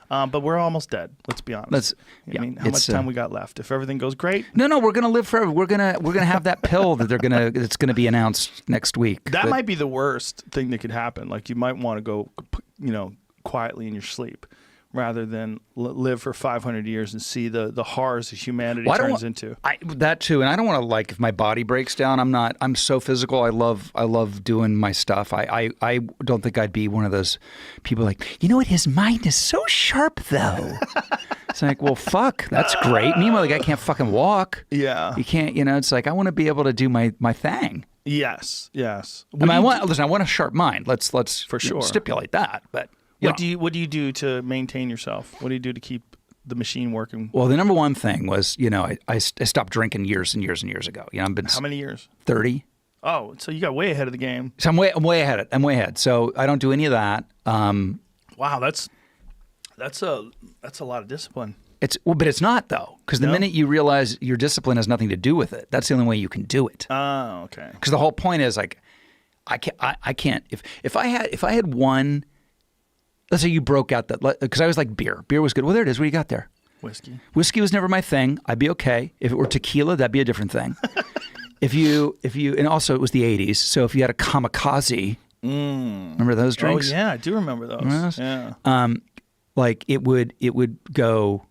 But we're almost dead. Let's be honest. I mean, how much time we got left? If everything goes great, no, we're gonna live forever. We're gonna have that pill that it's gonna be announced next week. That might be the worst thing that could happen. Like you might want to go, quietly in your sleep, rather than live for 500 years and see the horrors that humanity turns into. That too, and I don't want to if my body breaks down. I'm so physical. I love doing my stuff. I don't think I'd be one of those people like, you know what, his mind is so sharp though. It's like, well, fuck, that's great. Meanwhile, the guy can't fucking walk. Yeah. You can't, it's like, I want to be able to do my thing. Yes. I want a sharp mind. Let's for sure stipulate that, but. What do you do to maintain yourself? What do you do to keep the machine working? Well, the number one thing was, I stopped drinking years and years and years ago. I've been how many years? 30. Oh, so you got way ahead of the game. So I'm way ahead. I'm way ahead. So I don't do any of that. Wow, that's a lot of discipline. But it's not though, because the minute you realize your discipline has nothing to do with it, that's the only way you can do it. Oh, okay. Because the whole point is like, I can't. If I had one. Let's say you broke out that, because I was like beer. Beer was good. Well, there it is. What do you got there? Whiskey. Whiskey was never my thing. I'd be okay. If it were tequila, that'd be a different thing. if you, and also it was the 80s. So if you had a kamikaze, remember those drinks? Oh yeah, I do remember those. Yeah. Like it would go.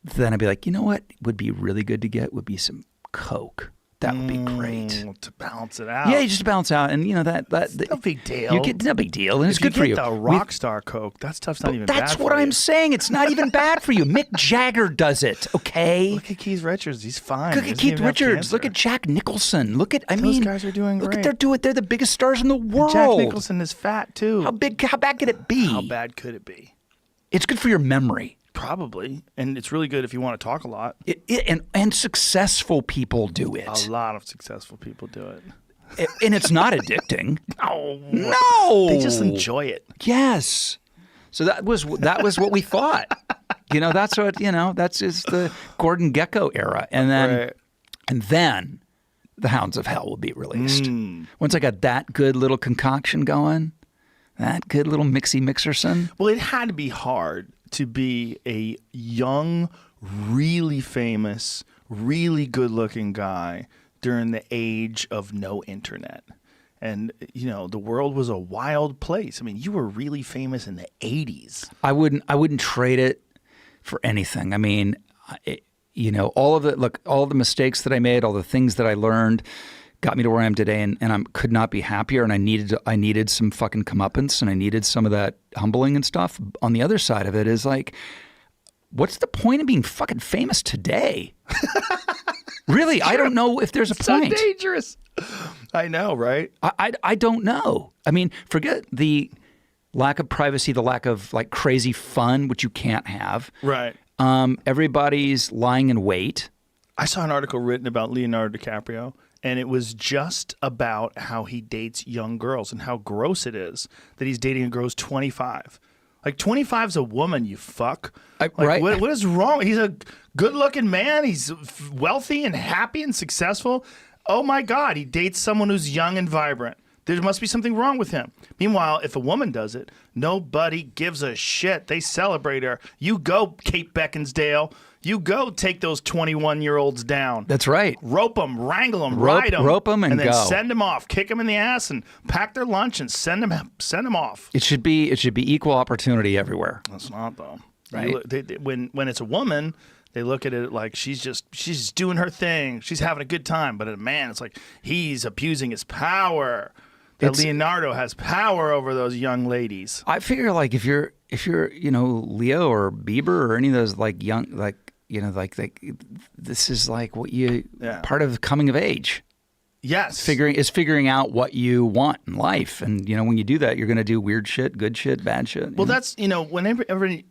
Then I'd be like, you know what would be really good to get would be some Coke. That would be great to balance it out. Yeah, just to balance out, and that's no big deal. You get no big deal, and it's good for you. The Rockstar Coke, that stuff's not even bad for you. That's what I'm saying. It's not even bad for you. Mick Jagger does it. Okay. Look at Keith Richards. He's fine. Look at Keith Richards. Look at Jack Nicholson. Those guys are doing great. They're the biggest stars in the world. And Jack Nicholson is fat too. How bad could it be? How bad could it be? It's good for your memory. Probably, and it's really good if you want to talk a lot. And successful people do it. A lot of successful people do it. And it's not addicting. No. They just enjoy it. Yes. So that was what we thought. That's what that's just the Gordon Gekko era, and then the Hounds of Hell will be released. Once I got that good little concoction going, that good little mixerson. Well, it had to be hard to be a young, really famous, really good-looking guy during the age of no internet. And, the world was a wild place. I mean, you were really famous in the 80s. I wouldn't trade it for anything. I mean, all of the mistakes that I made, all the things that I learned got me to where I am today, and I could not be happier. And I needed some fucking comeuppance, and I needed some of that humbling and stuff. On the other side of it is like, what's the point of being fucking famous today? Really, I don't know if there's a point. So dangerous. I know, right? I don't know. I mean, forget the lack of privacy, the lack of like crazy fun, which you can't have. Right. Everybody's lying in wait. I saw an article written about Leonardo DiCaprio, and it was just about how he dates young girls and how gross it is that he's dating a girl who's 25. Like, 25's a woman, you fuck. Right. What is wrong? He's a good-looking man. He's wealthy and happy and successful. Oh, my God. He dates someone who's young and vibrant. There must be something wrong with him. Meanwhile, if a woman does it, nobody gives a shit. They celebrate her. You go, Kate Beckinsale. You go take those 21-year-olds down. That's right. Rope them, wrangle them, ride them. Rope them and then go. Send them off. Kick them in the ass and pack their lunch and send them off. It should be equal opportunity everywhere. It's not, though. Right. When it's a woman, they look at it like she's just doing her thing. She's having a good time. But a man, it's like he's abusing his power. Leonardo has power over those young ladies. I figure like if you're Leo or Bieber or any of those like young this is like what part of coming of age. Yes. Figuring out what you want in life. And when you do that, you're going to do weird shit, good shit, bad shit. Well, that's whenever everybody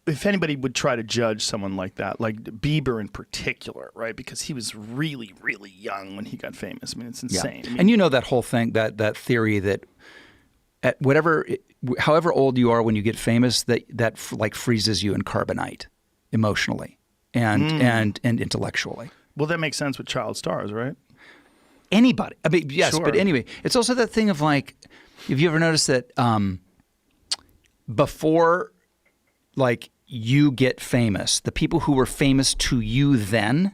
if anybody would try to judge someone like that, like Bieber in particular, right? Because he was really, really young when he got famous. I mean, it's insane. Yeah. I mean, and that whole thing, that theory that at however old you are when you get famous, that like freezes you in carbonite emotionally and intellectually. Well, that makes sense with child stars, right? Anybody. I mean, yes, Sure. But anyway, it's also that thing of like, have you ever noticed that before like you get famous, the people who were famous to you then,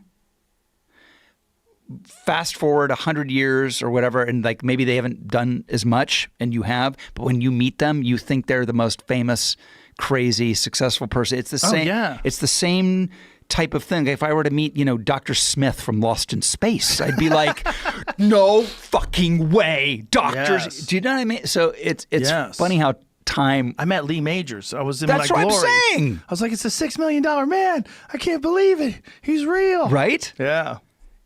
fast forward 100 years or whatever, and like maybe they haven't done as much and you have, but when you meet them, you think they're the most famous, crazy, successful person. It's the same. Yeah. It's the same type of thing. If I were to meet, Dr. Smith from Lost in Space, I'd be like, no fucking way, doctors. Yes. Do you know what I mean? So it's Yes. funny how time. I met Lee Majors. I was in That's my what glory. I'm saying. I was like, it's a $6 million man. I can't believe it. He's real. Right? Yeah.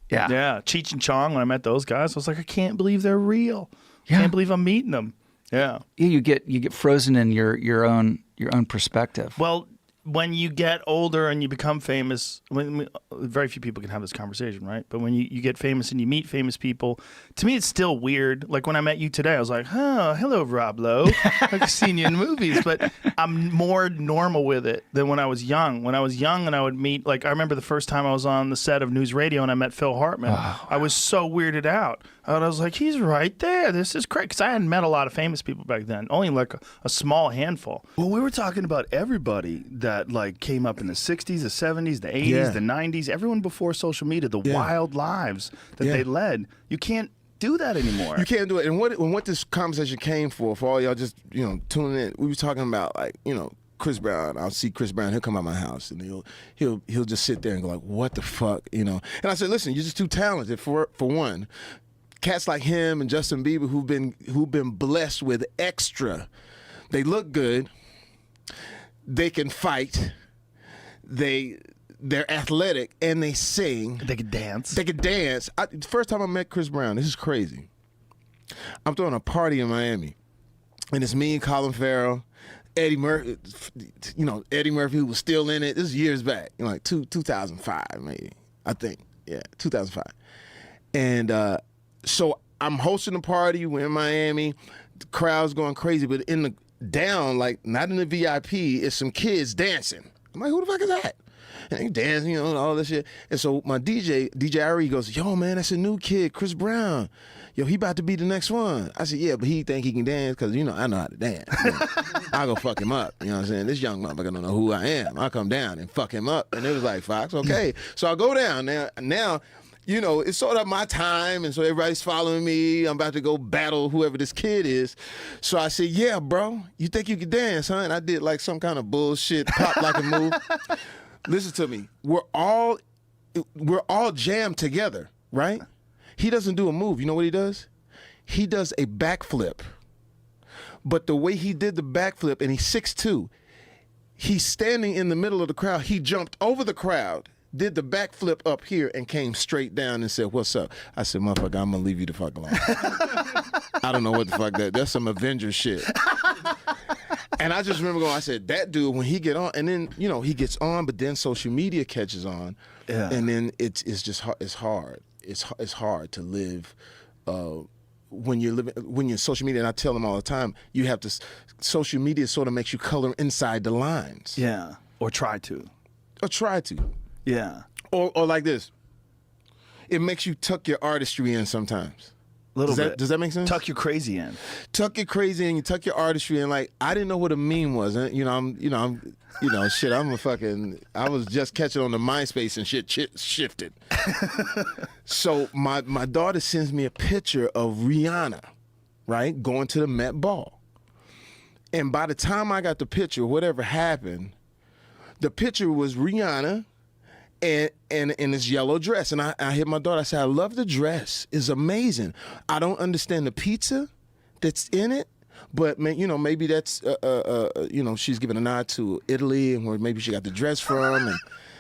Yeah. Yeah. Cheech and Chong, when I met those guys, I was like, I can't believe they're real. Yeah. Can't believe I'm meeting them. Yeah. Yeah, you get frozen in your own perspective. Well, when you get older and you become famous, very few people can have this conversation, right? But when you get famous and you meet famous people, to me, it's still weird. Like when I met you today, I was like, oh, hello, Rob Lowe. I've seen you in movies, but I'm more normal with it than when I was young. When I was young and I would meet, like I remember the first time I was on the set of News Radio and I met Phil Hartman. I was so weirded out. And I was like, he's right there. This is great. Because I hadn't met a lot of famous people back then, only like a small handful. Well, we were talking about everybody that like came up in the 60s, the 70s, the 80s, the 90s, everyone before social media, the wild lives that they led. You can't do that anymore. You can't do it. And what this conversation came for all y'all just, tuning in, we were talking about like, Chris Brown. I'll see Chris Brown, he'll come out my house and he'll just sit there and go like, what the fuck, And I said, listen, you're just too talented for one. Cats like him and Justin Bieber who've been blessed with extra. They look good. They can fight. They're athletic and they sing. They could dance. The first time I met Chris Brown, this is crazy. I'm throwing a party in Miami, and it's me and Colin Farrell, Eddie Murphy. Eddie Murphy, who was still in it. This is years back, like 2005 maybe. I think, 2005. And so I'm hosting a party. We're in Miami. The crowd's going crazy, but in the down, like not in the VIP, it's some kids dancing. I'm like, who the fuck is that? And they dancing, all this shit. And so my DJ Irie goes, yo, man, that's a new kid, Chris Brown. Yo, he about to be the next one. I said, yeah, but he think he can dance because, I know how to dance. I'll go fuck him up. You know what I'm saying? This young motherfucker don't know who I am. I'll come down and fuck him up. And it was like, Fox, okay. So I go down now, it's sort of my time, and so everybody's following me. I'm about to go battle whoever this kid is. So I said, yeah, bro, you think you can dance, huh? And I did like some kind of bullshit, pop like a move. Listen to me. We're all jammed together, right? He doesn't do a move. You know what he does? He does a backflip. But the way he did the backflip, and he's 6'2", he's standing in the middle of the crowd. He jumped over the crowd, did the backflip up here, and came straight down and said, what's up? I said, motherfucker, I'm going to leave you the fuck alone. I don't know what the fuck that's some Avengers shit. And I just remember going, I said, that dude, when he get on, and then, he gets on, but then social media catches on. Yeah. And then it's just hard. It's hard. It's hard to live when you're social media. And I tell them all the time, you have to, social media sort of makes you color inside the lines. Yeah. Or try to. Yeah. Or like this. It makes you tuck your artistry in sometimes. Does that make sense? Tuck your crazy in. Tuck your crazy in. You tuck your artistry in. Like I didn't know what a meme was. And, shit. I was just catching on the MySpace and shit shifted. So my daughter sends me a picture of Rihanna, right, going to the Met Ball. And by the time I got the picture, whatever happened, the picture was Rihanna. And in this yellow dress. And I hit my daughter. I said, I love the dress. It's amazing. I don't understand the pizza that's in it. But, maybe that's, she's giving a nod to Italy and where maybe she got the dress from. And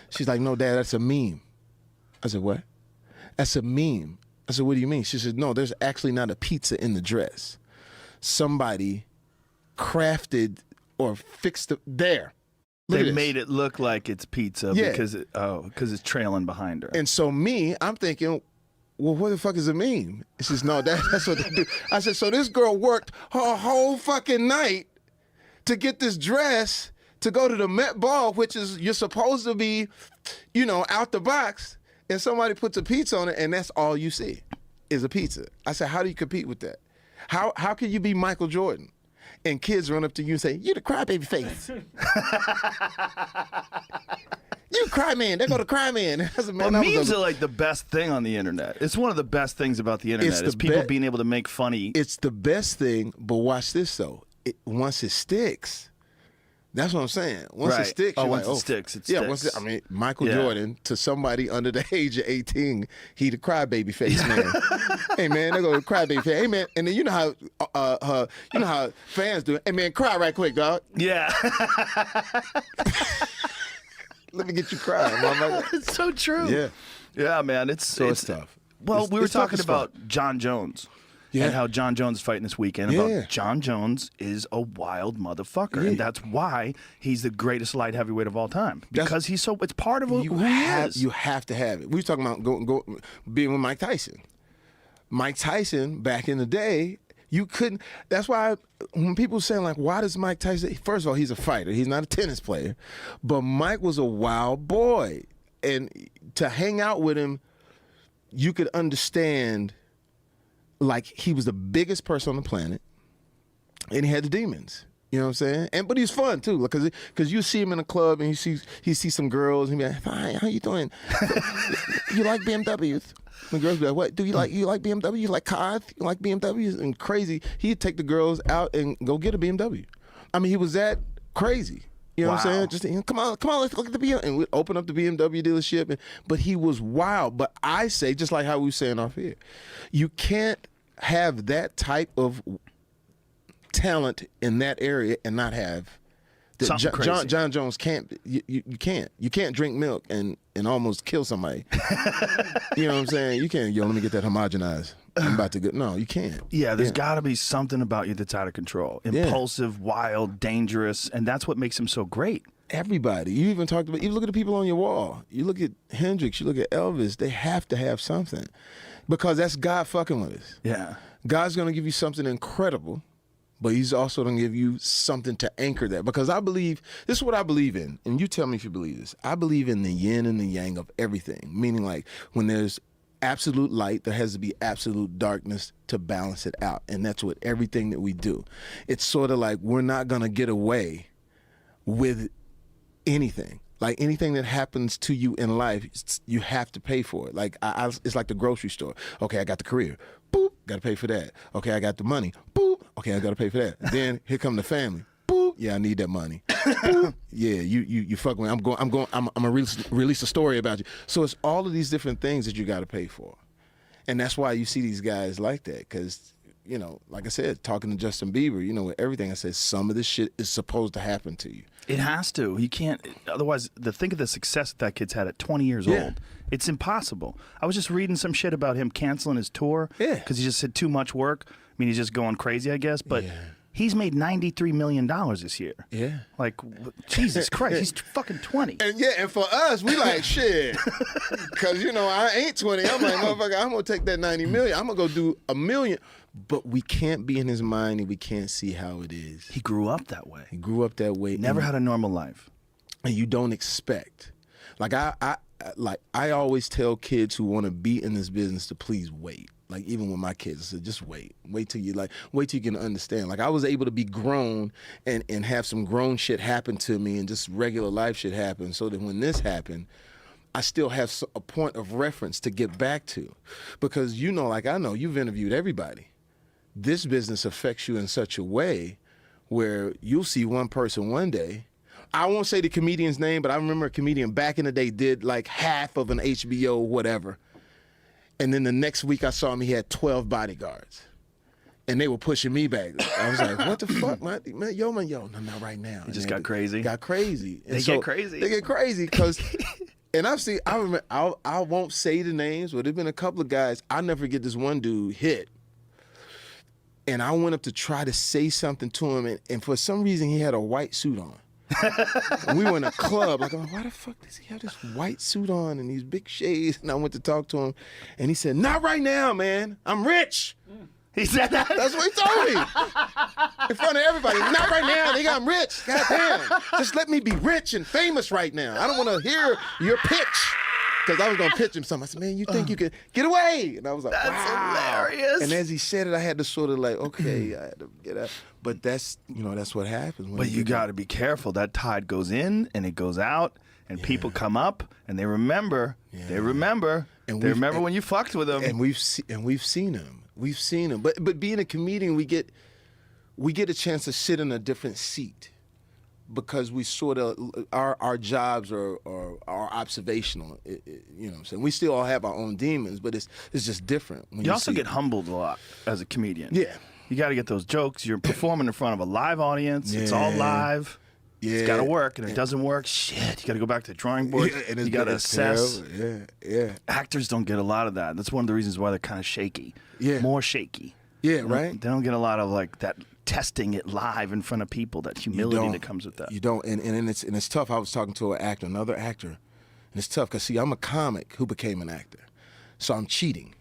she's like, no, Dad, that's a meme. I said, what? That's a meme. I said, what do you mean? She said, no, there's actually not a pizza in the dress. Somebody crafted or fixed it there. They made it look like it's pizza because it's trailing behind her. And so I'm thinking, well, what the fuck is a meme? She says, no, that's what they do. I said, so this girl worked her whole fucking night to get this dress to go to the Met Ball, which is, you're supposed to be, out the box, and somebody puts a pizza on it, and that's all you see is a pizza. I said, how do you compete with that? How can you be Michael Jordan and kids run up to you and say, "You the crybaby face." You cry man. They go to cry man. I said, man, Well, memes are like the best thing on the internet. It's one of the best things about the internet. Is people being able to make funny. It's the best thing, but watch this though. Once it sticks, that's what I'm saying. Once it sticks, once it sticks, it sticks. I mean, Michael Jordan to somebody under the age of 18, he the crybaby face man. Hey man, they go to crybaby face. Hey man, and then you know how fans do it. Hey man, cry right quick, dog. Yeah. Let me get you crying, mama. It's so true. Yeah. Yeah, man. It's tough. Well, we were talking about John Jones. Yeah. And how John Jones is fighting this weekend. About John Jones is a wild motherfucker. Yeah. And that's why he's the greatest light heavyweight of all time. Because it's part of who he is. You have to have it. We were talking about being with Mike Tyson. Mike Tyson, back in the day, you couldn't. That's why when people say, like, why does Mike Tyson. First of all, he's a fighter. He's not a tennis player. But Mike was a wild boy. And to hang out with him, you could understand. Like, he was the biggest person on the planet, and he had the demons. You know what I'm saying? But he's fun too, because you see him in a club and he sees some girls and he be like, "Hi, how you doing? You like BMWs?" The girls be like, "What? Do you like BMW? You like cars? You like BMWs?" And crazy, he'd take the girls out and go get a BMW. I mean, he was that crazy. You know what I'm saying? Just come on, let's look at the BMW. And we'd open up the BMW dealership. But he was wild. But I say, just like how we were saying off here, you can't have that type of talent in that area and not have John Jones can't. You can't drink milk and almost kill somebody. You know what I'm saying? You can't. Let me get that homogenized. I'm about to go. No, you can't. Yeah, there's got to be something about you that's out of control. Impulsive, wild, dangerous, and that's what makes him so great. Everybody. You even talked about, you look at the people on your wall. You look at Hendrix, you look at Elvis, they have to have something. Because that's God fucking with us. Yeah. God's going to give you something incredible, but he's also going to give you something to anchor that. Because I believe, this is what I believe in, and you tell me if you believe this. I believe in the yin and the yang of everything, meaning like when there's absolute light, there has to be absolute darkness to balance it out. And that's what everything that we do. It's sort of like we're not going to get away with anything. Like anything that happens to you in life, you have to pay for it. Like it's like the grocery store. Okay, I got the career. Boop, got to pay for that. Okay, I got the money. Boop, okay, I got to pay for that. Then here come the family. Boop, yeah, I need that money. Boop, yeah, you fuck with me. I'm gonna release a story about you. So it's all of these different things that you got to pay for, and that's why you see these guys like that. Because like I said, talking to Justin Bieber, with everything I said, some of this shit is supposed to happen to you. It has to. You can't. Otherwise, think of the success that kid's had at 20 years old. It's impossible. I was just reading some shit about him canceling his tour because he just had too much work. I mean, he's just going crazy, I guess. But he's made $93 million this year. Yeah. Like, Jesus Christ, he's fucking 20. And for us, we like, shit. Because, I ain't 20. I'm like, motherfucker, I'm going to take that $90 million. I'm going to go do $1 million. But we can't be in his mind and we can't see how it is. He grew up that way. Never had a normal life. And you don't expect. Like I always tell kids who want to be in this business to please wait. Like even with my kids, I said, just wait till you can understand. Like I was able to be grown and have some grown shit happen to me and just regular life shit happen, so that when this happened, I still have a point of reference to get back to. Because like I know, you've interviewed everybody. This business affects you in such a way where you'll see one person one day. I won't say the comedian's name, but I remember a comedian back in the day did like half of an HBO whatever. And then the next week I saw him, he had 12 bodyguards. And they were pushing me back. I was like, what the fuck, man? Yo, no, not right now. It just got crazy. Got crazy. They get crazy. They get crazy because, and I remember, I won't say the names, but there's been a couple of guys. I'll never forget this one dude hit. And I went up to try to say something to him, and for some reason he had a white suit on. And we were in a club. Like, why the fuck does he have this white suit on and these big shades? And I went to talk to him, and he said, "Not right now, man. I'm rich." He said that? That's what he told me. In front of everybody. "Not right now, nigga. I'm rich. Goddamn. Just let me be rich and famous right now. I don't want to hear your pitch." Because I was going to pitch him something. I said, man, you think you could get away? And I was like, That's wow. hilarious. And as he said it, I had to sort of like, okay, I had to get up. But that's, that's what happens. When But you got to be careful. That tide goes in and it goes out, and people come up and they remember. Yeah. They remember. And they remember when you fucked with them. And we've seen him. We've seen him. But being a comedian, we get a chance to sit in a different seat because we sort of our jobs are observational. You know what I'm saying? We still all have our own demons, but it's just different. When you also see get it. humbled a lot as a comedian. Yeah. You got to get those jokes. You're performing in front of a live audience. It's all live. Yeah. It's got to work, and it doesn't work. Shit, you got to go back to the drawing board. And you got to assess. Terrible. Yeah. Actors don't get a lot of that. That's one of the reasons why they're kind of shaky. Yeah. More shaky. Yeah, right? They don't get a lot of like that testing it live in front of people, that humility that comes with that. You don't, and it's tough. I was talking to another actor, and it's tough because see, I'm a comic who became an actor, so I'm cheating.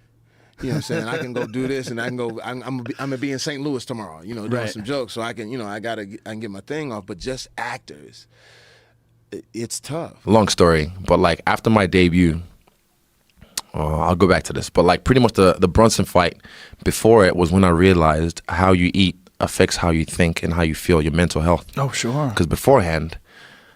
You know what I'm saying? I can go do this, and I can go. I'm gonna be in St. Louis tomorrow. Doing some jokes, so I can. I can get my thing off. But just actors, it's tough. Long story, but like after my debut. I'll go back to this, but like pretty much the Brunson fight, before it was when I realized how you eat affects how you think and how you feel, your mental health. Oh, sure. Because beforehand,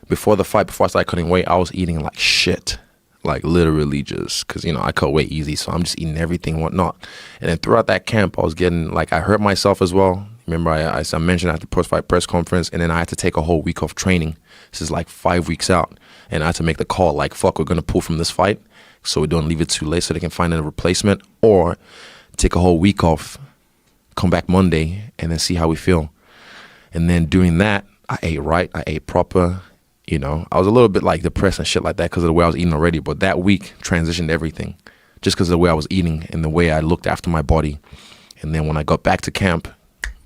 before the fight, before I started cutting weight, I was eating like shit. Like literally just because, I cut weight easy. So I'm just eating everything and whatnot. And then throughout that camp, I was getting like, I hurt myself as well. Remember, I mentioned at the post-fight press conference, and then I had to take a whole week off training. This is like 5 weeks out. And I had to make the call like, fuck, we're going to pull from this fight. So we don't leave it too late so they can find a replacement, or take a whole week off, come back Monday, and then see how we feel. And then doing that, I ate right. I ate proper. I was a little bit like depressed and shit like that because of the way I was eating already. But that week transitioned everything just because of the way I was eating and the way I looked after my body. And then when I got back to camp,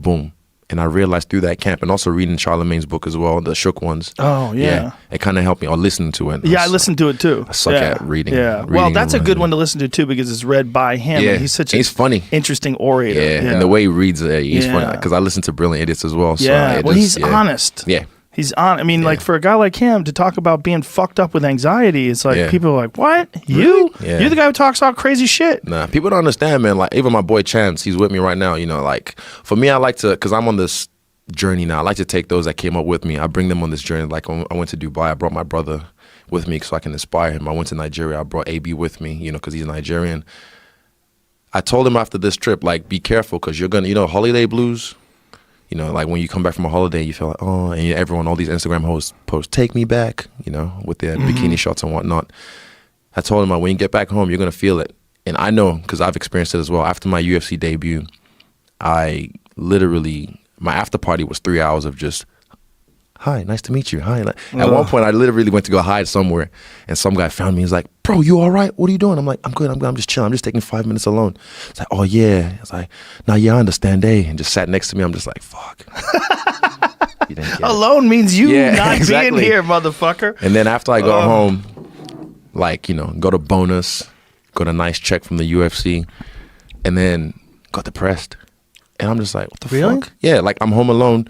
boom. And I realized through that camp, and also reading Charlamagne's book as well, the Shook ones. Oh, yeah. It kind of helped me, or listening to it. Yeah, I listened to it too. I suck at reading. Yeah. Well, that's a good one to listen to too because it's read by him. Yeah. And he's such he's funny. Interesting orator. Yeah. And the way he reads, he's funny. Because I listen to Brilliant Idiots as well. Yeah. So He's honest. Yeah. He's on. I mean, like for a guy like him to talk about being fucked up with anxiety, it's like people are like, "What? You? Yeah. You're the guy who talks all crazy shit." Nah, people don't understand, man. Like even my boy Chance, he's with me right now. Like for me, I like to, because I'm on this journey now. I like to take those that came up with me. I bring them on this journey. Like when I went to Dubai, I brought my brother with me so I can inspire him. I went to Nigeria. I brought AB with me, because he's Nigerian. I told him after this trip, like, be careful because you're gonna, holiday blues. Like when you come back from a holiday, you feel like, oh, and everyone, all these Instagram hosts post, take me back, with their bikini shots and whatnot. I told him, when you get back home, you're going to feel it. And I know because I've experienced it as well. After my UFC debut, I literally, my after party was 3 hours of just, hi, nice to meet you. Hi. At one point, I literally went to go hide somewhere, and some guy found me. He's like, bro, you all right? What are you doing? I'm like, I'm good. I'm just chilling. I'm just taking 5 minutes alone. It's like, oh, yeah. It's like, nah, yeah, I understand, and just sat next to me. I'm just like, fuck. You didn't get it. Alone means you not being here, motherfucker. And then after I got home, got a bonus, got a nice check from the UFC, and then got depressed. And I'm just like, what the fuck? Yeah, like I'm home alone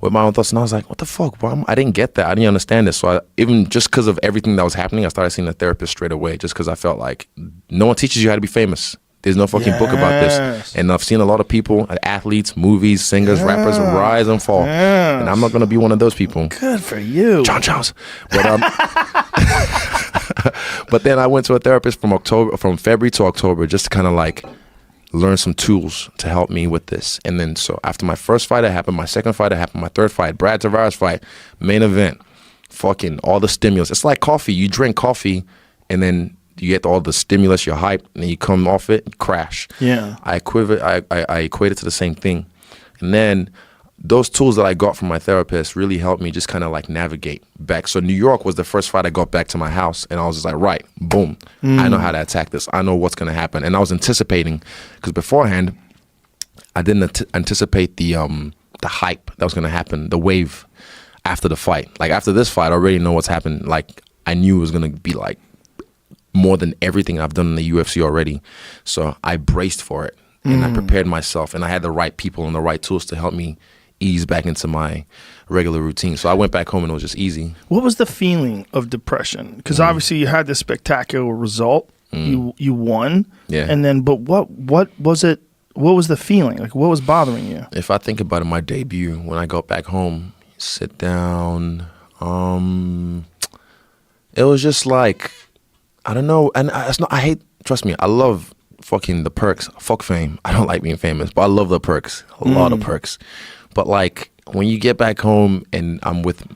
with my own thoughts, and I was like, what the fuck, bro? I didn't get that. I didn't understand this. So even just because of everything that was happening, I started seeing a therapist straight away just because I felt like no one teaches you how to be famous. There's no fucking book about this. And I've seen a lot of people, athletes, movies, singers, rappers, rise and fall. And I'm not going to be one of those people. Good for you. John Jones. But, but then I went to a therapist from February to October just to kind of like learn some tools to help me with this. And then so after my first fight that happened, my second fight that happened, my third fight, Brad Tavares fight, main event, fucking all the stimulus. It's like coffee. You drink coffee and then you get all the stimulus, you're hyped, and then you come off it, you crash. Yeah. I equate it to the same thing. And then those tools that I got from my therapist really helped me just kind of like navigate back. So New York was the first fight I got back to my house, and I was just like, right, boom, I know how to attack this. I know what's going to happen. And I was anticipating, because beforehand, I didn't anticipate the hype that was going to happen, the wave after the fight. Like after this fight, I already know what's happened. Like I knew it was going to be like more than everything I've done in the UFC already. So I braced for it, and I prepared myself, and I had the right people and the right tools to help me ease back into my regular routine. So I went back home and it was just easy. What was the feeling of depression? Because obviously you had this spectacular result. You won. Yeah. And then, but what was it? What was the feeling? Like, what was bothering you? If I think about it, my debut, when I got back home, sit down, it was just like, I don't know. And I hate, trust me, I love fucking the perks. Fuck fame. I don't like being famous, but I love the perks. A lot of perks. But like, when you get back home and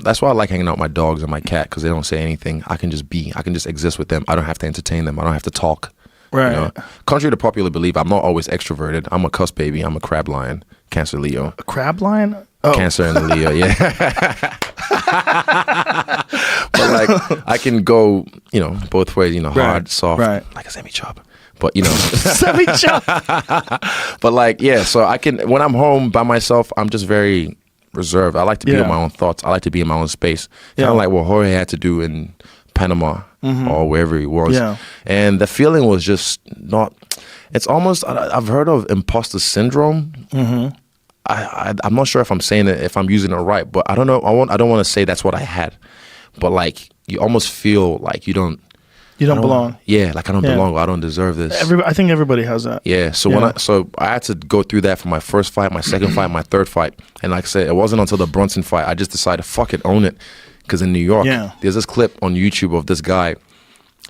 that's why I like hanging out with my dogs and my cat, because they don't say anything. I can just exist with them. I don't have to entertain them. I don't have to talk. Right. You know? Contrary to popular belief, I'm not always extroverted. I'm a cuss baby. I'm a crab lion. Cancer Leo. A crab lion? Oh. Cancer and Leo, yeah. But like, I can go, both ways, hard, soft, like a semi-chop. But, Semi-chop. But like, yeah, so I can, when I'm home by myself, I'm just very reserved. I like to be with my own thoughts. I like to be in my own space. Kind of like what Jorge had to do in Panama or wherever he was. Yeah. And the feeling was just not, it's almost, I've heard of imposter syndrome. I'm not sure if I'm saying it, if I'm using it right, but I don't know. I don't want to say that's what I had, but like, you almost feel like you don't belong. Yeah, like I don't belong. Or I don't deserve this. I think everybody has that. Yeah. So I had to go through that for my first fight, my second fight, my third fight, and like I said, it wasn't until the Brunson fight I just decided, fuck it, own it. Because in New York, there's this clip on YouTube of this guy.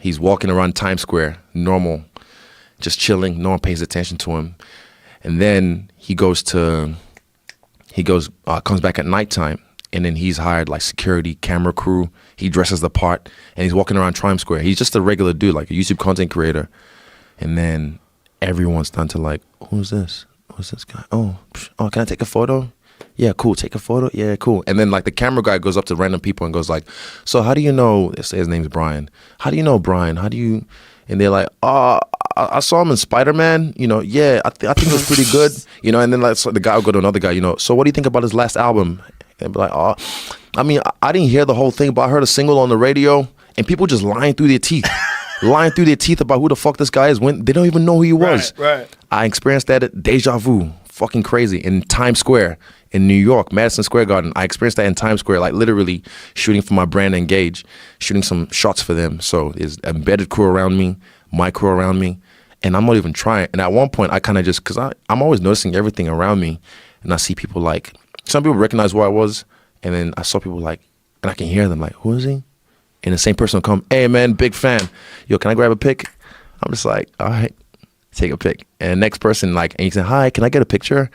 He's walking around Times Square, normal, just chilling. No one pays attention to him, and then he comes back at nighttime. And then he's hired like security, camera crew. He dresses the part, and he's walking around Times Square. He's just a regular dude, like a YouTube content creator. And then everyone's done to like, who's this? Who's this guy? Oh, can I take a photo? Yeah, cool. Take a photo. Yeah, cool. And then like the camera guy goes up to random people and goes like, so how do you know? They say his name's Brian. How do you know Brian? How do you? And they're like, I saw him in Spider-Man. Yeah, I think it was pretty good. And then like so the guy will go to another guy. So what do you think about his last album? And be like, I mean, I didn't hear the whole thing, but I heard a single on the radio, and people just lying through their teeth, about who the fuck this guy is when they don't even know who he was. Right. I experienced that at Deja Vu, fucking crazy, in Times Square in New York, Madison Square Garden. I experienced that in Times Square, like literally shooting for my brand Engage, shooting some shots for them. So there's embedded crew around me, my crew around me, and I'm not even trying. And at one point, I kind of just, because I'm always noticing everything around me, and I see people like, some people recognize who I was, and then I saw people like, and I can hear them like, who is he? And the same person will come, hey man, big fan. Yo, can I grab a pic? I'm just like, all right, take a pic. And the next person like, and he said, hi, can I get a picture?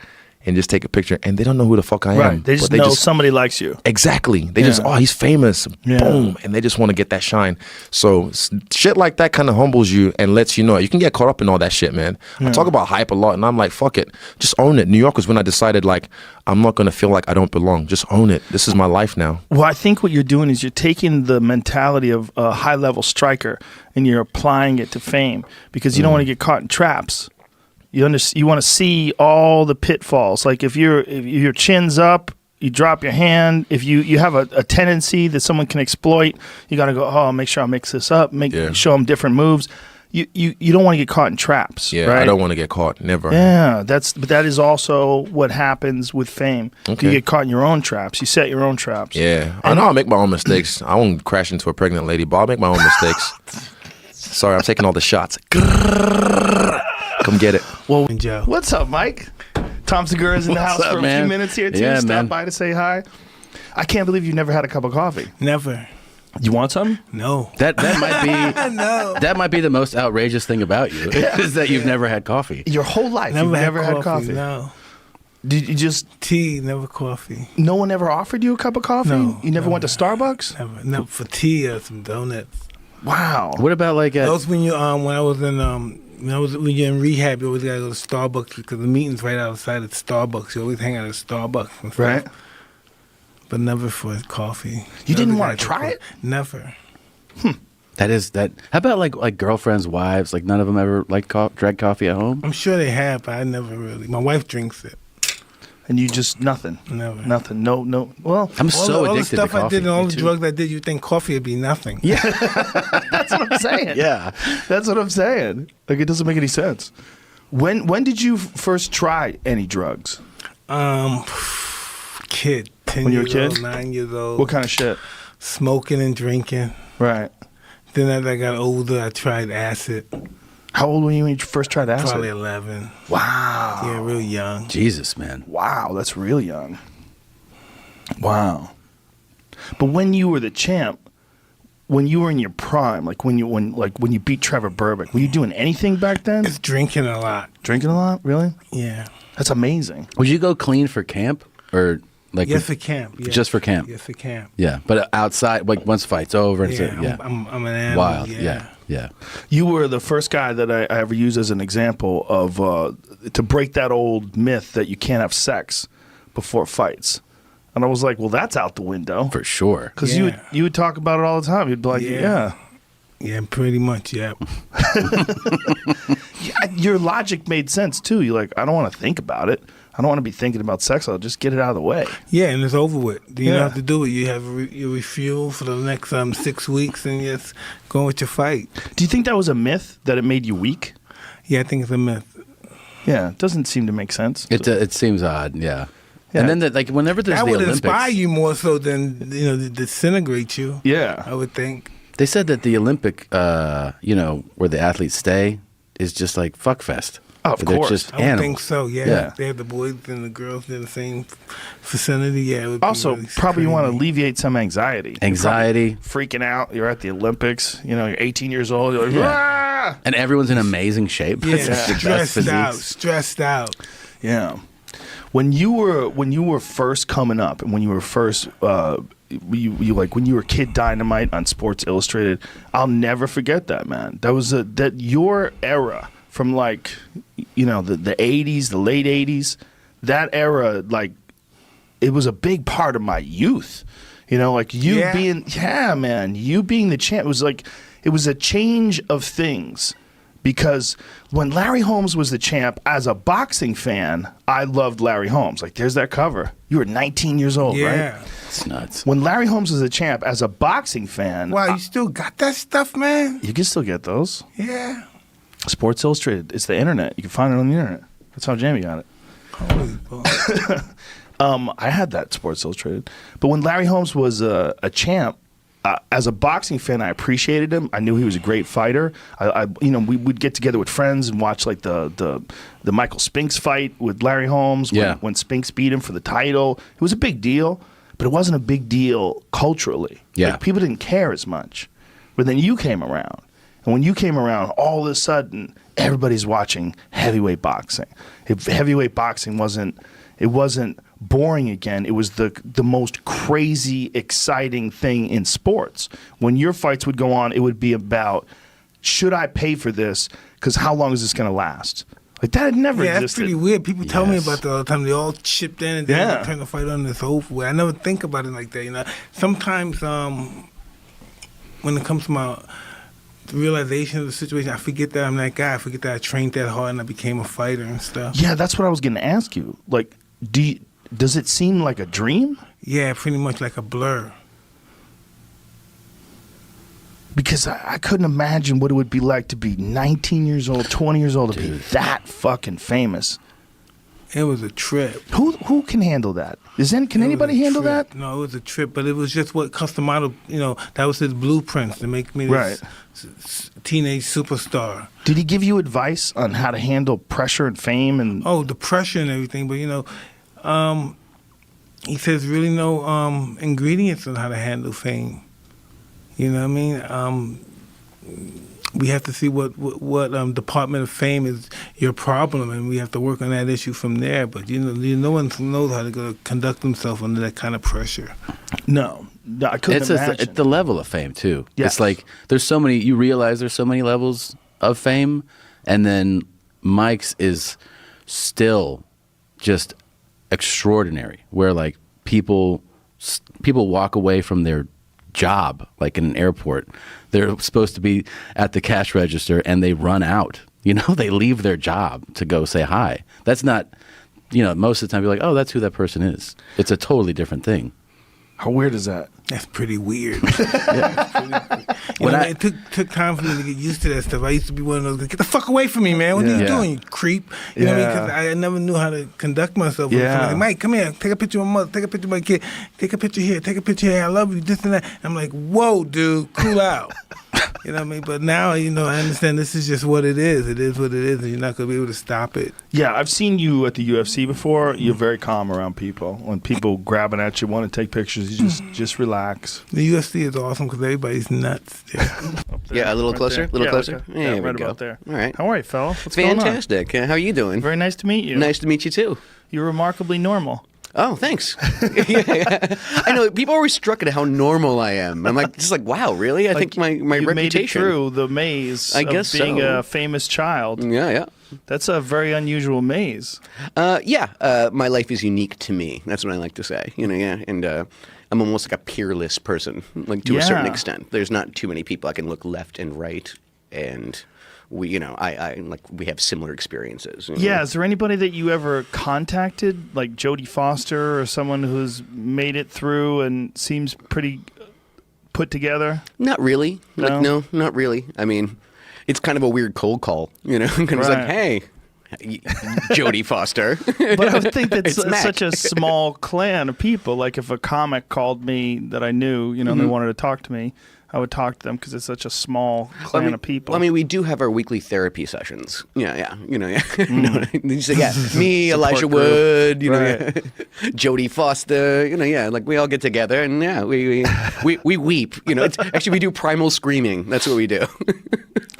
And just take a picture. And they don't know who the fuck I am. Right. They just know somebody likes you. Exactly. They just, he's famous. Boom. And they just want to get that shine. So shit like that kind of humbles you and lets you know. You can get caught up in all that shit, man. I talk about hype a lot, and I'm like, fuck it. Just own it. New York was when I decided, like, I'm not going to feel like I don't belong. Just own it. This is my life now. Well, I think what you're doing is you're taking the mentality of a high-level striker and you're applying it to fame because you don't want to get caught in traps. You want to see all the pitfalls. Like if your chin's up, you drop your hand. If you have a tendency that someone can exploit, you got to go, oh, make sure I mix this up, show them different moves. You don't want to get caught in traps. Yeah, right? I don't want to get caught. Never. Yeah, but that is also what happens with fame. Okay. You get caught in your own traps. You set your own traps. Yeah, I know I'll make my own mistakes. I won't crash into a pregnant lady, but I'll make my own mistakes. Sorry, I'm taking all the shots. Come get it. Well, Joe. What's up, Mike? Tom Segura's in the house for a few minutes here, too. Yeah, Stop by to say hi. I can't believe you've never had a cup of coffee. Never. You want some? No. That might be No. That might be the most outrageous thing about you is that you've never had coffee. Your whole life, you've never had coffee. No. Did you just Tea, never coffee. No one ever offered you a cup of coffee? No, You never went to Starbucks? Never. No, for tea or some donuts. Wow. What about like That was when you when I was in when you're in rehab, you always gotta go to Starbucks because the meeting's right outside of Starbucks. You always hang out at Starbucks and stuff. Right. But never for coffee. You Never didn't want got to try it? Never. that is that? How about like girlfriends, wives? Like none of them ever like drank coffee at home. I'm sure they have, but I never really. My wife drinks it. And you just nothing. Never. Nothing. No. Well, I'm so all the addicted stuff to coffee. I did and all Me the too. drugs I did, you think coffee would be nothing. yeah. That's what I'm saying. Yeah. That's what I'm saying. Like, it doesn't make any sense. When did you first try any drugs? Kid, 10 When you were a years kid? old, 9 years old. What kind of shit? Smoking and drinking. Right. Then as I got older, I tried acid. How old were you when you first tried acid? Probably 11. Wow. Yeah, real young. Jesus, man. Wow, that's real young. Wow. But when you were the champ, when you were in your prime, like when you beat Trevor Burbick, were you doing anything back then? It's drinking a lot. Drinking a lot, really? Yeah. That's amazing. Would you go clean for camp or like Yes, for camp. Yeah. just for camp? Yes, for camp. Yeah, but outside, like once the fight's over, and Yeah, so, I'm an animal. wild. Yeah. Yeah. You were the first guy that I ever used as an example of to break that old myth that you can't have sex before fights. And I was like, well, that's out the window. For sure. Because Yeah. you would talk about it all the time. You'd be like, yeah. Yeah, pretty much, yeah. Yeah, your logic made sense too. You're like, I don't want to think about it. I don't want to be thinking about sex. I'll just get it out of the way. Yeah, and it's over with. You Yeah. don't have to do it. You have your refuel for the next 6 weeks and just go with your fight. Do you think that was a myth that it made you weak? Yeah, I think it's a myth. Yeah, it doesn't seem to make sense. It seems odd. Yeah. Yeah. And then like whenever there's That the would Olympics, inspire you more so than, disintegrate you. Yeah. I would think. they said that the Olympic, where the athletes stay, is just like fuck fest. Oh, of They're course. just I would animals. think so, yeah. Yeah. They have the boys and the girls in the same vicinity. Yeah, it would be Also, really probably you want to crazy. alleviate some anxiety. You're Anxiety. probably freaking out. You're at the Olympics. You're 18 years old. You're like, Yeah. "Ah!" And everyone's in amazing shape. Yeah, It's the best stressed out. Yeah. When you were first coming up, and when you were first, you like when you were Kid Dynamite on Sports Illustrated, I'll never forget that, man. That was that your era from like, the 80s, the late 80s, that era, like, it was a big part of my youth. Like you Yeah. being, man, you being the champ, it was like, it was a change of things. Because when Larry Holmes was the champ, as a boxing fan, I loved Larry Holmes. Like, there's that cover. You were 19 years old, Yeah. right? It's nuts. When Larry Holmes was the champ, as a boxing fan, Wow, you still got that stuff, man? you can still get those. Yeah. Sports Illustrated. It's the internet. You can find it on the internet. That's how Jamie got it. Holy boy. I had that Sports Illustrated. But when Larry Holmes was a champ, as a boxing fan, I appreciated him. I knew he was a great fighter. We would get together with friends and watch like the Michael Spinks fight with Larry Holmes. When Spinks beat him for the title, it was a big deal, but it wasn't a big deal culturally. Yeah. Like, people didn't care as much. But then you came around, and when you came around, all of a sudden everybody's watching heavyweight boxing. If heavyweight boxing wasn't boring again, it was the most crazy, exciting thing in sports. When your fights would go on, it would be about, should I pay for this? Because how long is this going to last? Like, that had never Yeah, that's existed. pretty weird. People tell me Yes. about that all the time. They all chipped in and then Yeah. they turn the fight on and it's over with. I never think about it like that, Sometimes when it comes to my realization of the situation, I forget that I'm that guy. I forget that I trained that hard and I became a fighter and stuff. Yeah, that's what I was going to ask you. Like, does it seem like a dream? Yeah, pretty much like a blur. Because I couldn't imagine what it would be like to be 19 years old, 20 years old, to be that fucking famous. It was a trip. Who can handle that? Can anybody It was a handle trip. that? No, it was a trip, but it was just what Customato, that was his blueprints to make me this Right. teenage superstar. Did he give you advice on how to handle pressure and fame? And Oh, the pressure and everything, but he says really no ingredients on how to handle fame. You know what I mean? We have to see what Department of Fame is your problem, and we have to work on that issue from there. But no one knows how to conduct themselves under that kind of pressure. no, I couldn't imagine. It's the level of fame too. Yes. It's like there's so many. You realize there's so many levels of fame, and then Mike's is still just extraordinary. Where like people walk away from their job, like in an airport. They're supposed to be at the cash register and they run out. They leave their job to go say hi. That's not, most of the time you're like, oh, that's who that person is. It's a totally different thing. How weird is that? That's pretty weird. It took time for me to get used to that stuff. I used to be one of those, get the fuck away from me, man. What are you doing, you creep? You know what I mean? Because I never knew how to conduct myself. Like, Mike, come here. Take a picture of my mother. Take a picture of my kid. Take a picture here. Take a picture here. I love you, this and that. I'm like, whoa, dude, cool out. You know what I mean? But now, I understand this is just what it is. It is what it is, and you're not going to be able to stop it. Yeah, I've seen you at the UFC before. You're very calm around people. When people grabbing at you, want to take pictures, you just relax. The UFC is awesome because everybody's nuts. Yeah, a little closer. A little closer. Okay. Yeah, There we right go. about there. All right. How are you, fella? What's going on? Fantastic. How are you doing? Very nice to meet you. Nice to meet you too. You're remarkably normal. Oh, thanks. Yeah. I know people are always struck at how normal I am. I'm just like, wow, really? I think my you reputation. made it through the maze I of guess being so. a famous child. Yeah. That's a very unusual maze. My life is unique to me. That's what I like to say. And I'm almost like a peerless person, like to a certain Yeah. extent. There's not too many people I can look left and right, and we have similar experiences. Yeah, is there anybody that you ever contacted, like Jodie Foster or someone who's made it through and seems pretty put together? Not really. No? No, not really. I mean, it's kind of a weird cold call, It's like, Right. hey, Jodie Foster. But I would think that's It's Mac. such a small clan of people. Like if a comic called me that I knew, and Mm-hmm. they wanted to talk to me, I would talk to them because it's such a small clan of people. I mean, we do have our weekly therapy sessions. Yeah. You say, me, Elijah group. Wood, Right. Jodie Foster, like we all get together and we weep. Actually, we do primal screaming. That's what we do.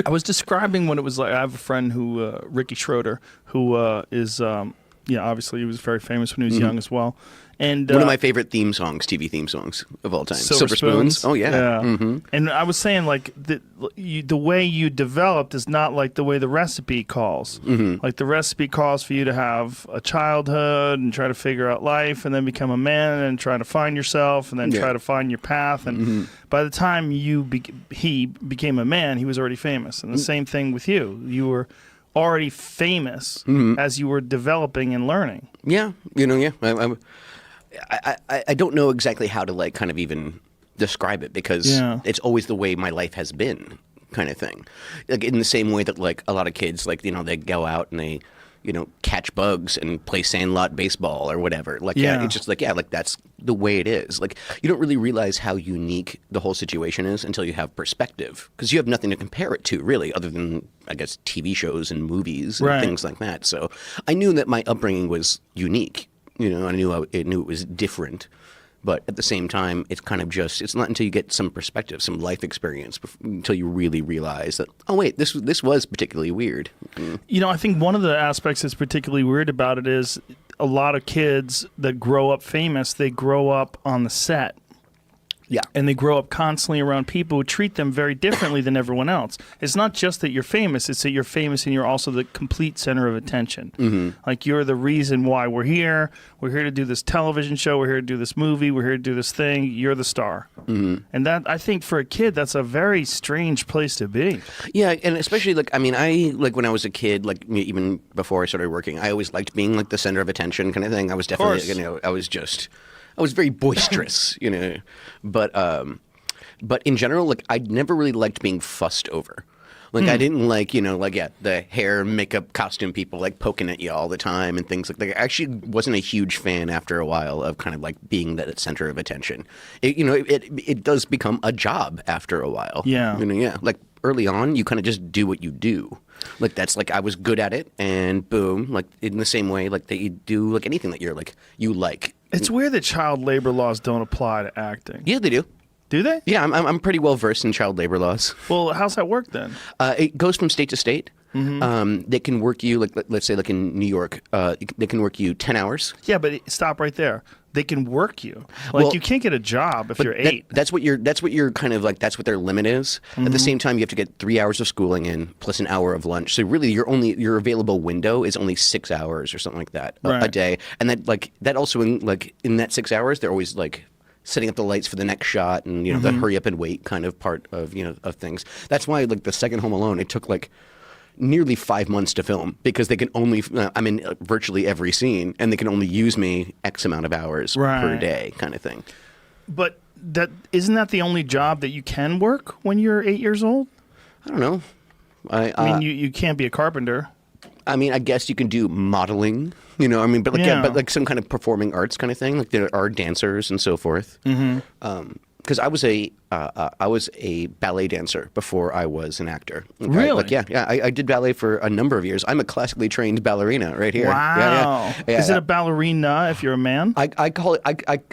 I was describing when it was like I have a friend who Ricky Schroeder, who is obviously he was very famous when he was young as well. And One of my favorite TV theme songs of all time. Silver Spoons. Oh yeah. Mm-hmm. And I was saying like the way you developed is not like the way the recipe calls. Mm-hmm. Like the recipe calls for you to have a childhood and try to figure out life, and then become a man and try to find yourself, and then try to find your path. And by the time he became a man, he was already famous. And the same thing with you. You were already famous as you were developing and learning. Yeah. I don't know exactly how to kind of even describe it because it's always the way my life has been, kind of thing. Like in the same way that a lot of kids they go out and they catch bugs and play sandlot baseball or whatever. It's just that's the way it is. You don't really realize how unique the whole situation is until you have perspective, because you have nothing to compare it to really, other than I guess TV shows and movies and things like that. So I knew that my upbringing was unique. I knew it was different, but at the same time, it's kind of it's not until you get some perspective, some life experience, until you really realize that, oh wait, this was particularly weird. I think one of the aspects that's particularly weird about it is a lot of kids that grow up famous, they grow up on the set. Yeah. And they grow up constantly around people who treat them very differently than everyone else. It's not just that you're famous, it's that you're famous and you're also the complete center of attention. Mm-hmm. Like you're the reason why we're here. We're here to do this television show. We're here to do this movie. We're here to do this thing. You're the star. Mm-hmm. And that, I think for a kid, that's a very strange place to be. Yeah, and especially I when I was a kid, even before I started working, I always liked being the center of attention kind of thing. I was definitely, I was very boisterous, but in general, I never really liked being fussed over. I didn't like, the hair, makeup, costume people poking at you all the time and things like that. I actually wasn't a huge fan after a while of kind of being the center of attention. It does become a job after a while. Yeah. Early on, you kind of just do what you do. That's I was good at it, and boom, in the same way that you do anything that you like. It's weird that child labor laws don't apply to acting. Yeah, they do. Do they? Yeah, I'm pretty well versed in child labor laws. Well, how's that work then? It goes from state to state. Mm-hmm. They can work you let's say in New York, they can work you 10 hours. Yeah, but stop right there. They can work you. Well, you can't get a job if you're 8. That's what you're kind of that's what their limit is. Mm-hmm. At the same time, you have to get 3 hours of schooling in plus an hour of lunch. So really, your available window is only 6 hours or something like that a day. And that also in that 6 hours, they're always setting up the lights for the next shot and the hurry up and wait kind of part of of things. That's why the second Home Alone, it took nearly 5 months to film, because they can only I'm in virtually every scene, and they can only use me X amount of hours per day kind of thing. But isn't that the only job that you can work when you're 8 years old? I don't know. I mean, you can't be a carpenter. I mean, I guess you can do modeling, you know. I mean, but like, Yeah. but like some kind of performing arts kind of thing. Like there are dancers and so forth. Because I was a ballet dancer before I was an actor. Like, Really? I did ballet for a number of years. I'm a classically trained ballerina right here. Wow. Yeah, Is it a ballerina if you're a man? I call it.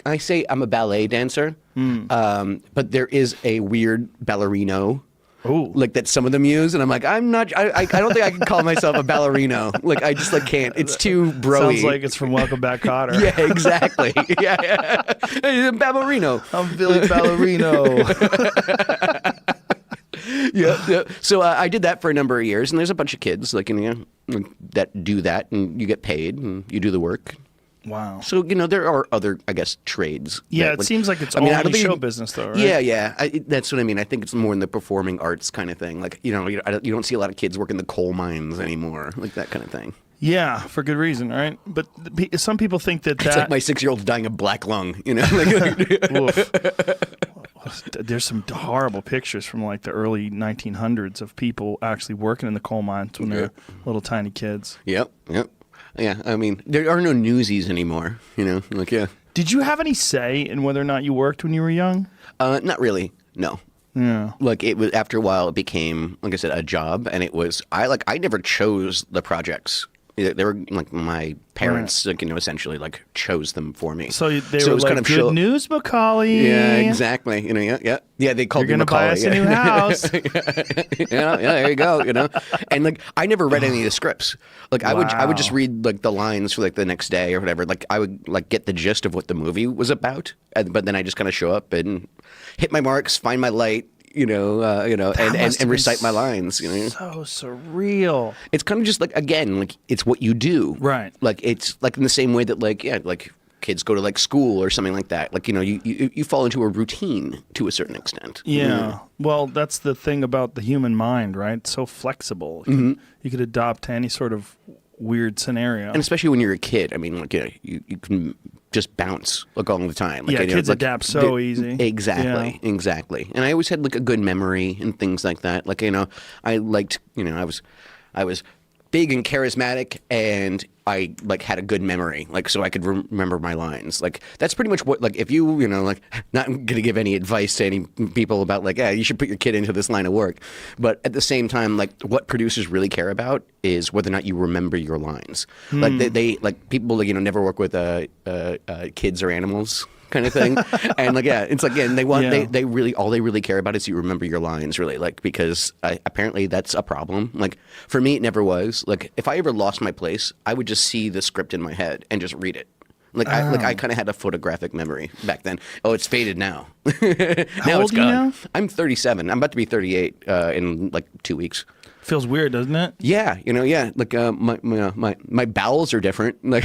I say I'm a ballet dancer. But there is a weird ballerino. Ooh. Like that some of them use, and I'm like, I'm not. I don't think I can call myself a ballerino. Like I just like can't. It's too broy. Sounds like it's from Welcome Back, Kotter. Yeah, exactly. yeah. Hey, ballerino. I'm Billy Ballerino. Yeah. So I did that for a number of years, and there's a bunch of kids like that do that, and you get paid, and you do the work. Wow. So there are other, I guess, trades. Yeah, that it would- seems like it's I mean, I only don't think show you- business, though, right? Yeah. That's what I mean. I think it's more in the performing arts kind of thing. Like you don't see a lot of kids working the coal mines anymore, like that kind of thing. Yeah, for good reason, right? But some people think that It's like my 6-year-old's dying of black lung. Oof. There's some horrible pictures from like the early 1900s of people actually working in the coal mines when they're little tiny kids. Yep. Yeah, I mean, there are no newsies anymore, Did you have any say in whether or not you worked when you were young? Not really, no. Yeah. Like, it was, after a while, it became, like I said, a job, and it was, I never chose the projects. They were, like, my parents, essentially, like, chose them for me. So they it were was like, kind of good news, Macaulay. Yeah, exactly. Yeah, they called You're me going to buy us a new house. yeah, there you go. And like I never read any of the scripts. Like I would just read like the lines for like the next day or whatever. Like I would like get the gist of what the movie was about, but then I just kind of show up and hit my marks, find my light, and recite my lines. So surreal. It's kind of just like again, like it's what you do, Right. Like it's like in the same way that like kids go to like school or something like that. Like you fall into a routine to a certain extent. Yeah. Well, that's the thing about the human mind, right? It's so flexible. You could adopt to any sort of weird scenario. And especially when you're a kid, I mean, like you can just bounce like all the time. Like, kids adapt so easy. Exactly, exactly. And I always had like a good memory and things like that. Like I liked, I was big and charismatic, and I like had a good memory, like so I could remember my lines. Like that's pretty much what like if you like not gonna give any advice to any people about like you should put your kid into this line of work, but at the same time like what producers really care about is whether or not you remember your lines. Like they like people never work with kids or animals kind of thing. And like it's like they want they really all they really care about is you remember your lines really, like because apparently that's a problem. Like for me it never was. Like if I ever lost my place, I would just see the script in my head and just read it. Like I kind of had a photographic memory back then. Oh, it's faded now. Now How it's old are you gone. now? I'm 37. I'm about to be 38 in like 2 weeks. Feels weird, doesn't it? Yeah, like my bowels are different. Like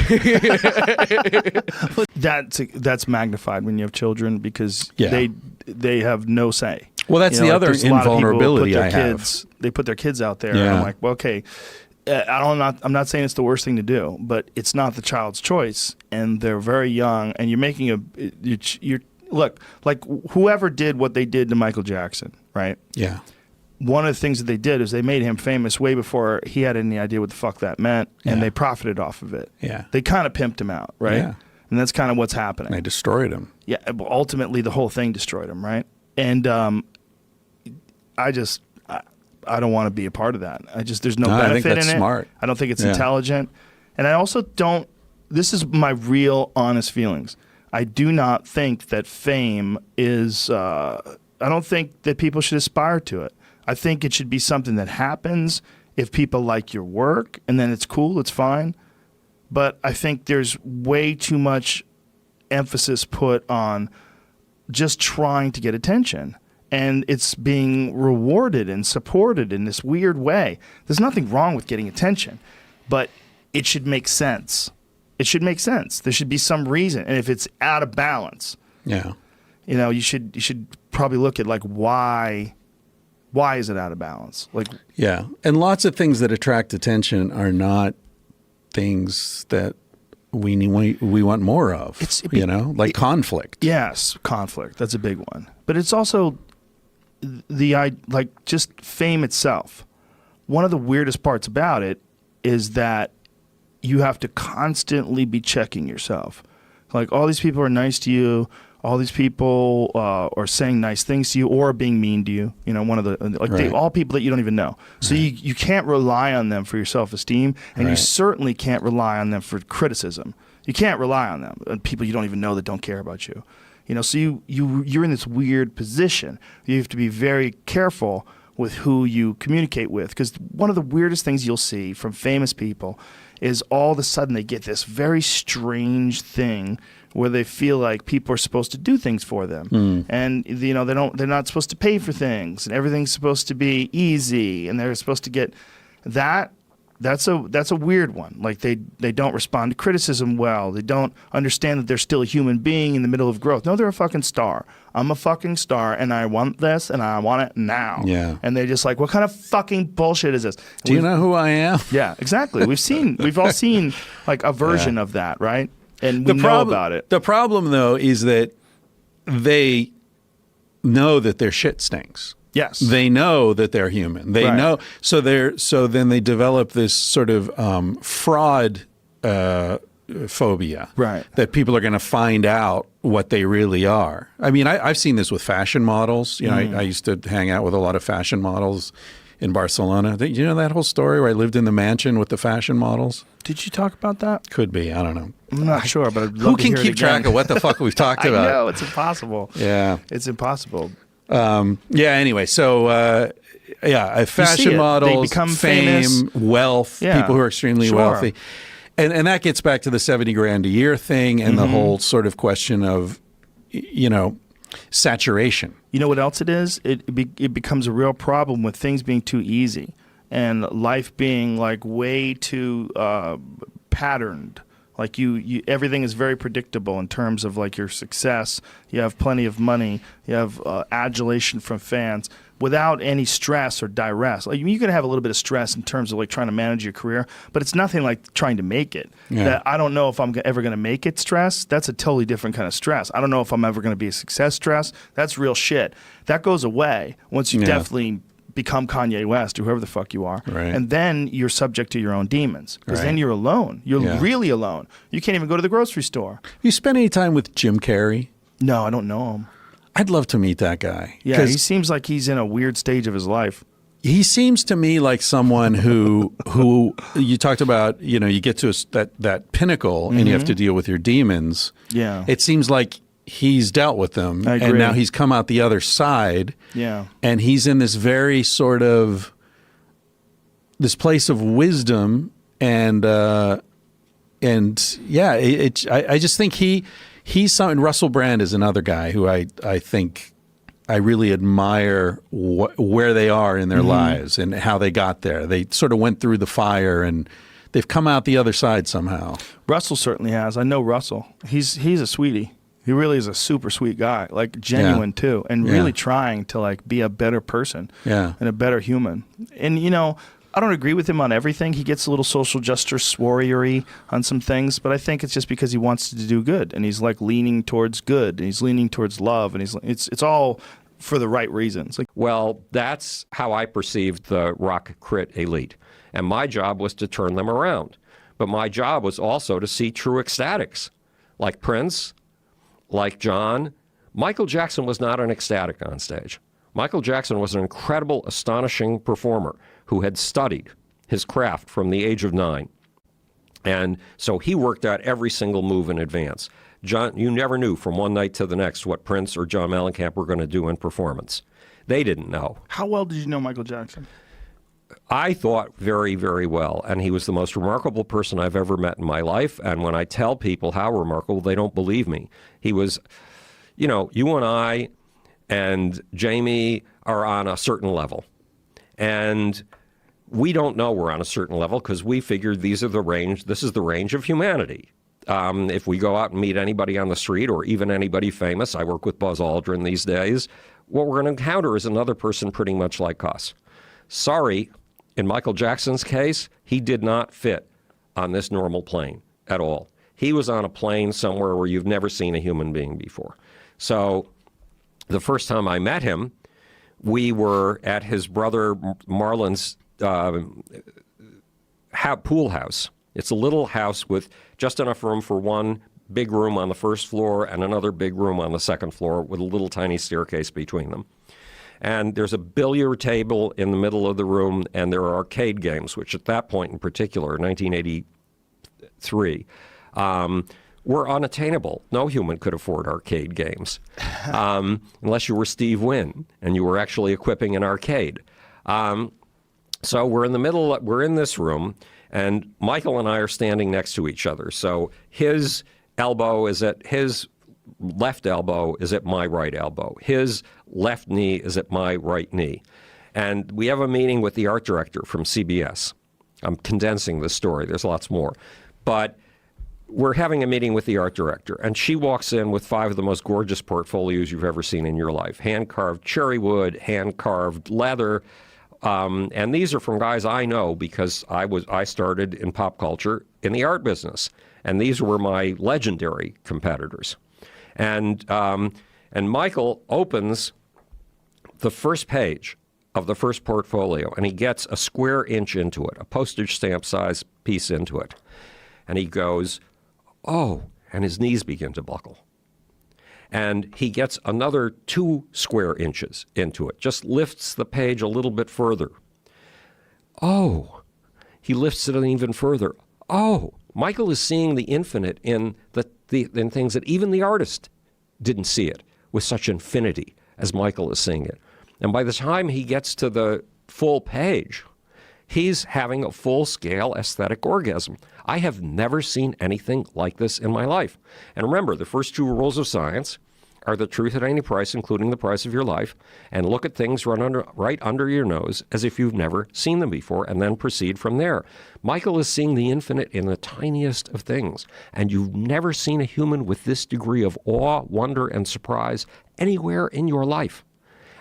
That's magnified when you have children because Yeah. they have no say. Well, that's the other there's a lot of people who invulnerability put their I have. kids, They put their kids out there. And Yeah. I'm like, well, okay. I'm not saying it's the worst thing to do, but it's not the child's choice, and they're very young, and you're making look like whoever did what they did to Michael Jackson, right? Yeah. One of the things that they did is they made him famous way before he had any idea what the fuck that meant, and Yeah. they profited off of it. Yeah. They kind of pimped him out, right? Yeah. And that's kind of what's happening. They destroyed him. Yeah, but ultimately the whole thing destroyed him, right? And I don't want to be a part of that. There's no No, I benefit think that's in it. smart. I don't think it's Yeah. intelligent. And I also don't, this is my real honest feelings. I do not think that fame is, I don't think that people should aspire to it. I think it should be something that happens if people like your work, and then it's cool, it's fine. But I think there's way too much emphasis put on just trying to get attention. And it's being rewarded and supported in this weird way. There's nothing wrong with getting attention, but it should make sense. It should make sense. There should be some reason. And if it's out of balance, Yeah. you should probably look at like why is it out of balance? Like Yeah. And lots of things that attract attention are not things that we want more of. Like conflict. Yes, conflict. That's a big one. But it's also just fame itself. One of the weirdest parts about it is that you have to constantly be checking yourself. Like, all these people are nice to you. All these people are saying nice things to you or being mean to you. One of the all people that you don't even know. So you can't rely on them for your self-esteem, and you certainly can't rely on them for criticism. You can't rely on them, people you don't even know that don't care about you. So you're in this weird position. You have to be very careful with who you communicate with, because one of the weirdest things you'll see from famous people is all of a sudden they get this very strange thing where they feel like people are supposed to do things for them, and they're not supposed to pay for things, and everything's supposed to be easy, and they're supposed to get that. That's a weird one. Like, they don't respond to criticism well. They don't understand that they're still a human being in the middle of growth. No, they're a fucking star. I'm a fucking star, and I want this, and I want it now. Yeah. And they're just like, what kind of fucking bullshit is this? Do you know who I am? Yeah, exactly. We've all seen like a version of that, right? And we know about it. The problem, though, is that they know that their shit stinks. Yes. They know that they're human. They know. So then they develop this sort of fraud phobia. Right. That people are going to find out what they really are. I mean, I've seen this with fashion models. I used to hang out with a lot of fashion models in Barcelona. You know that whole story where I lived in the mansion with the fashion models? Did you talk about that? Could be. I don't know. I'm not sure, but I'd love Who to can hear it keep track again. of what the fuck we've talked about? I know, it's impossible. Yeah. It's impossible. Anyway, so fashion it. models, They become fame, famous. wealth, people who are extremely wealthy. And that gets back to the 70 grand a year thing and the whole sort of question of, saturation. You know what else it is? It becomes a real problem with things being too easy and life being like way too patterned. Like you everything is very predictable in terms of like your success. You have plenty of money. You have adulation from fans without any stress or duress. Like, you can have a little bit of stress in terms of like trying to manage your career, but it's nothing like trying to make it. Yeah. That I don't know if I'm ever going to make it stress. That's a totally different kind of stress. I don't know if I'm ever going to be a success stress. That's real shit. That goes away once you definitely become Kanye West or whoever the fuck you are. Right. And then you're subject to your own demons, because Right. then you're alone. You're really alone. You can't even go to the grocery store. You spend any time with Jim Carrey? No, I don't know him. I'd love to meet that guy. Yeah, he seems like he's in a weird stage of his life. He seems to me like someone who you talked about, you get to that pinnacle and you have to deal with your demons. Yeah. It seems like he's dealt with them I agree. and now he's come out the other side. Yeah. And he's in this very sort of this place of wisdom and I just think he's something. Russell Brand is another guy who I think I really admire where they are in their lives and how they got there. They sort of went through the fire and they've come out the other side somehow. Russell certainly has. I know Russell. He's a sweetie. He really is a super sweet guy, like genuine too, and really trying to like be a better person and a better human. And I don't agree with him on everything. He gets a little social justice warrior-y on some things, but I think it's just because he wants to do good, and he's like leaning towards good, and he's leaning towards love, and it's all for the right reasons. Like, well, that's how I perceived the rock crit elite, and my job was to turn them around. But my job was also to see true ecstatics, like Prince, like John. Michael Jackson was not an ecstatic on stage. Michael Jackson was an incredible, astonishing performer who had studied his craft from the age of 9. And so he worked out every single move in advance. John, you never knew from one night to the next what Prince or John Mellencamp were going to do in performance. They didn't know. how well did you know Michael Jackson? I thought very, very well, and he was the most remarkable person I've ever met in my life. And when I tell people how remarkable, they don't believe me. He was, you and I and Jamie are on a certain level. And we don't know we're on a certain level because we figured this is the range of humanity. If we go out and meet anybody on the street or even anybody famous, I work with Buzz Aldrin these days, what we're going to encounter is another person pretty much like us. Sorry, in Michael Jackson's case, he did not fit on this normal plane at all. He was on a plane somewhere where you've never seen a human being before. So the first time I met him, we were at his brother Marlon's pool house. It's a little house with just enough room for one big room on the first floor and another big room on the second floor with a little tiny staircase between them. And there's a billiard table in the middle of the room, and there are arcade games, which at that point in particular, 1983, were unattainable. No human could afford arcade games unless you were Steve Wynn and you were actually equipping an arcade. So we're in the middle, we're in this room, and Michael and I are standing next to each other. So his elbow is at his left elbow is at my right elbow. His left knee is at my right knee. And we have a meeting with the art director from CBS. I'm condensing the story. There's lots more. But we're having a meeting with the art director, and she walks in with 5 of the most gorgeous portfolios you've ever seen in your life. Hand-carved cherry wood, hand-carved leather. And these are from guys I know because I started in pop culture in the art business. And these were my legendary competitors. And Michael opens the first page of the first portfolio, and he gets a square inch into it, a postage stamp size piece into it. And he goes, oh, and his knees begin to buckle. And he gets another 2 square inches into it, just lifts the page a little bit further. Oh, he lifts it even further. Oh, Michael is seeing the infinite in in things that even the artist didn't see it with such infinity as Michael is seeing it. And by the time he gets to the full page, he's having a full-scale aesthetic orgasm. I have never seen anything like this in my life. And remember, the first 2 rules of science are the truth at any price, including the price of your life, and look at things right under your nose as if you've never seen them before, and then proceed from there. Michael is seeing the infinite in the tiniest of things, and you've never seen a human with this degree of awe, wonder, and surprise anywhere in your life.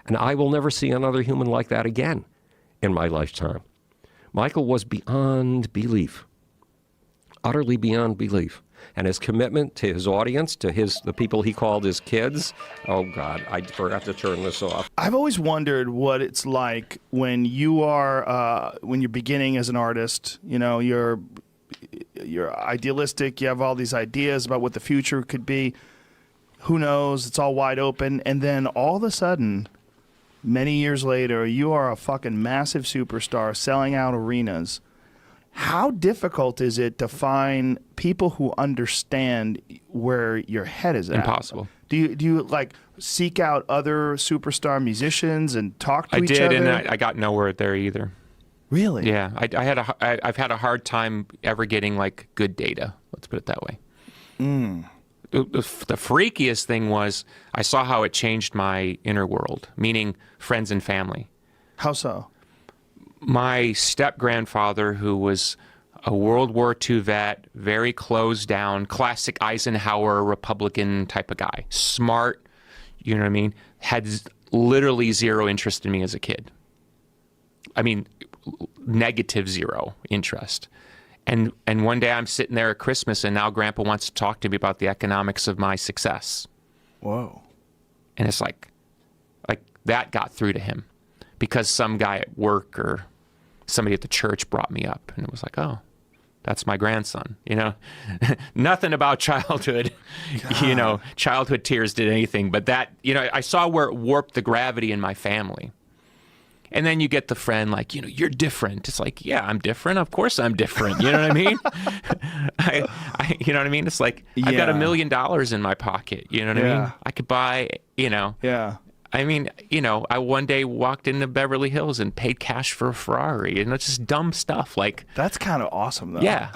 And I will never see another human like that again in my lifetime. Michael was beyond belief, utterly beyond belief. And his commitment to his audience, to the people he called his kids. Oh, God, I forgot to turn this off. I've always wondered what it's like when you're beginning as an artist. You know, you're idealistic. You have all these ideas about what the future could be. Who knows? It's all wide open. And then all of a sudden, many years later, you are a fucking massive superstar selling out arenas. How difficult is it to find people who understand where your head is at? Impossible. Do you like seek out other superstar musicians and talk to each other? I did, and I got nowhere there either. Really? Yeah, I've had a hard time ever getting like good data. Let's put it that way. The freakiest thing was I saw how it changed my inner world, meaning friends and family. How so? My step-grandfather, who was a World War II vet, very closed down, classic Eisenhower Republican type of guy, smart, you know what I mean, had literally zero interest in me as a kid. I mean, negative zero interest. And one day I'm sitting there at Christmas, and now Grandpa wants to talk to me about the economics of my success. Whoa. And it's like that got through to him because some guy at work or somebody at the church brought me up, and it was like, oh, that's my grandson, you know. Nothing about childhood, you know, childhood tears did anything, but that, you know, I saw where it warped the gravity in my family. And then you get the friend like, you know, you're different. It's like, yeah, I'm different. Of course I'm different. You know what I mean? You know what I mean? It's like, I've got $1 million in my pocket. You know what I mean? I could buy, you know. Yeah. I mean, you know, I one day walked into Beverly Hills and paid cash for a Ferrari, and it's just dumb stuff. Like, that's kind of awesome, though. Yeah.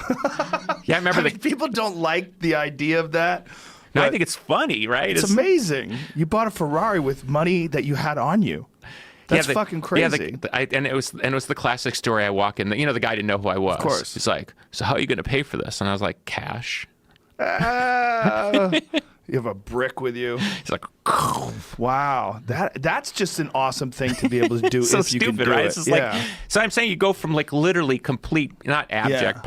Yeah, I remember people don't like the idea of that. No, I think it's funny, right? It's amazing. You bought a Ferrari with money that you had on you. That's fucking crazy. Yeah, and it was the classic story. I walk in, the guy didn't know who I was. Of course. He's like, so how are you going to pay for this? And I was like, cash. You have a brick with you. It's like, Wow, that's just an awesome thing to be able to do. so if you can stupid, do right? it. It's just like, so I'm saying you go from like literally complete, not abject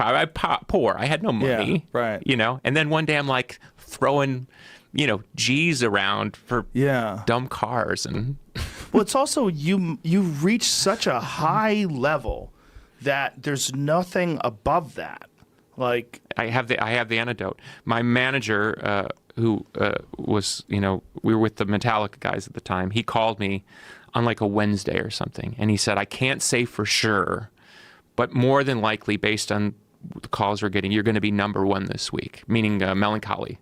poor. I had no money, right. You know, and then one day I'm like throwing, you know, G's around for dumb cars, and well, it's also you reach such a high level that there's nothing above that. Like I have the antidote. My manager, who was, you know, we were with the Metallica guys at the time. He called me on like a Wednesday or something, and he said, "I can't say for sure, but more than likely, based on the calls we're getting, you're going to be #1 this week," meaning Melancholy.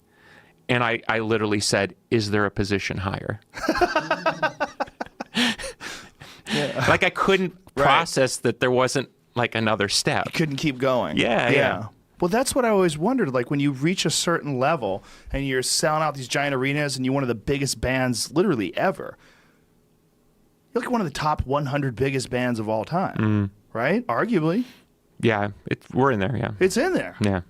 And I literally said, "Is there a position higher?" Like I couldn't process that there wasn't like another step. You couldn't keep going. Yeah. Well, that's what I always wondered. Like when you reach a certain level and you're selling out these giant arenas and you're one of the biggest bands literally ever. You're like one of the top 100 biggest bands of all time, right? Arguably. Yeah, we're in there, yeah. It's in there. Yeah.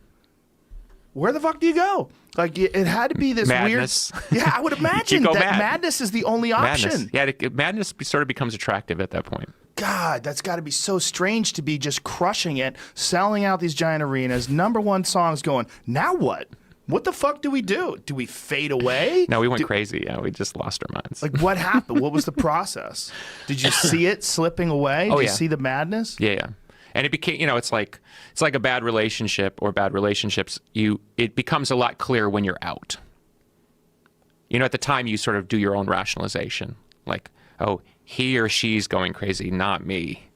Where the fuck do you go? Like it had to be this Madness. weird. Yeah, I would imagine You go that mad. madness is the only option. Madness. Yeah, madness sort of becomes attractive at that point. God, that's got to be so strange to be just crushing it, selling out these giant arenas, #1 songs going, now what? What the fuck do we do? Do we fade away? No, we went crazy. Yeah, we just lost our minds. Like, what happened? What was the process? Did you see it slipping away? Oh, Did you yeah. see the madness? Yeah. And it became, you know, it's like a bad relationship or bad relationships. It becomes a lot clearer when you're out. You know, at the time you sort of do your own rationalization. Like, oh, he or she's going crazy, not me.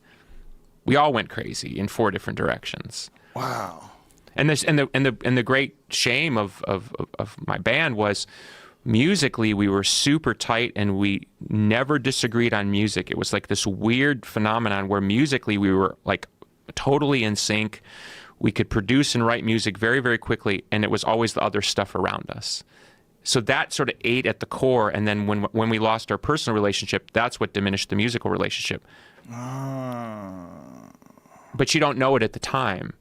We all went crazy in 4 different directions. Wow. And the great shame of my band was musically we were super tight and we never disagreed on music. It was like this weird phenomenon where musically we were like totally in sync. We could produce and write music very, very quickly, and it was always the other stuff around us. So that sort of ate at the core, and then when we lost our personal relationship, that's what diminished the musical relationship. But you don't know it at the time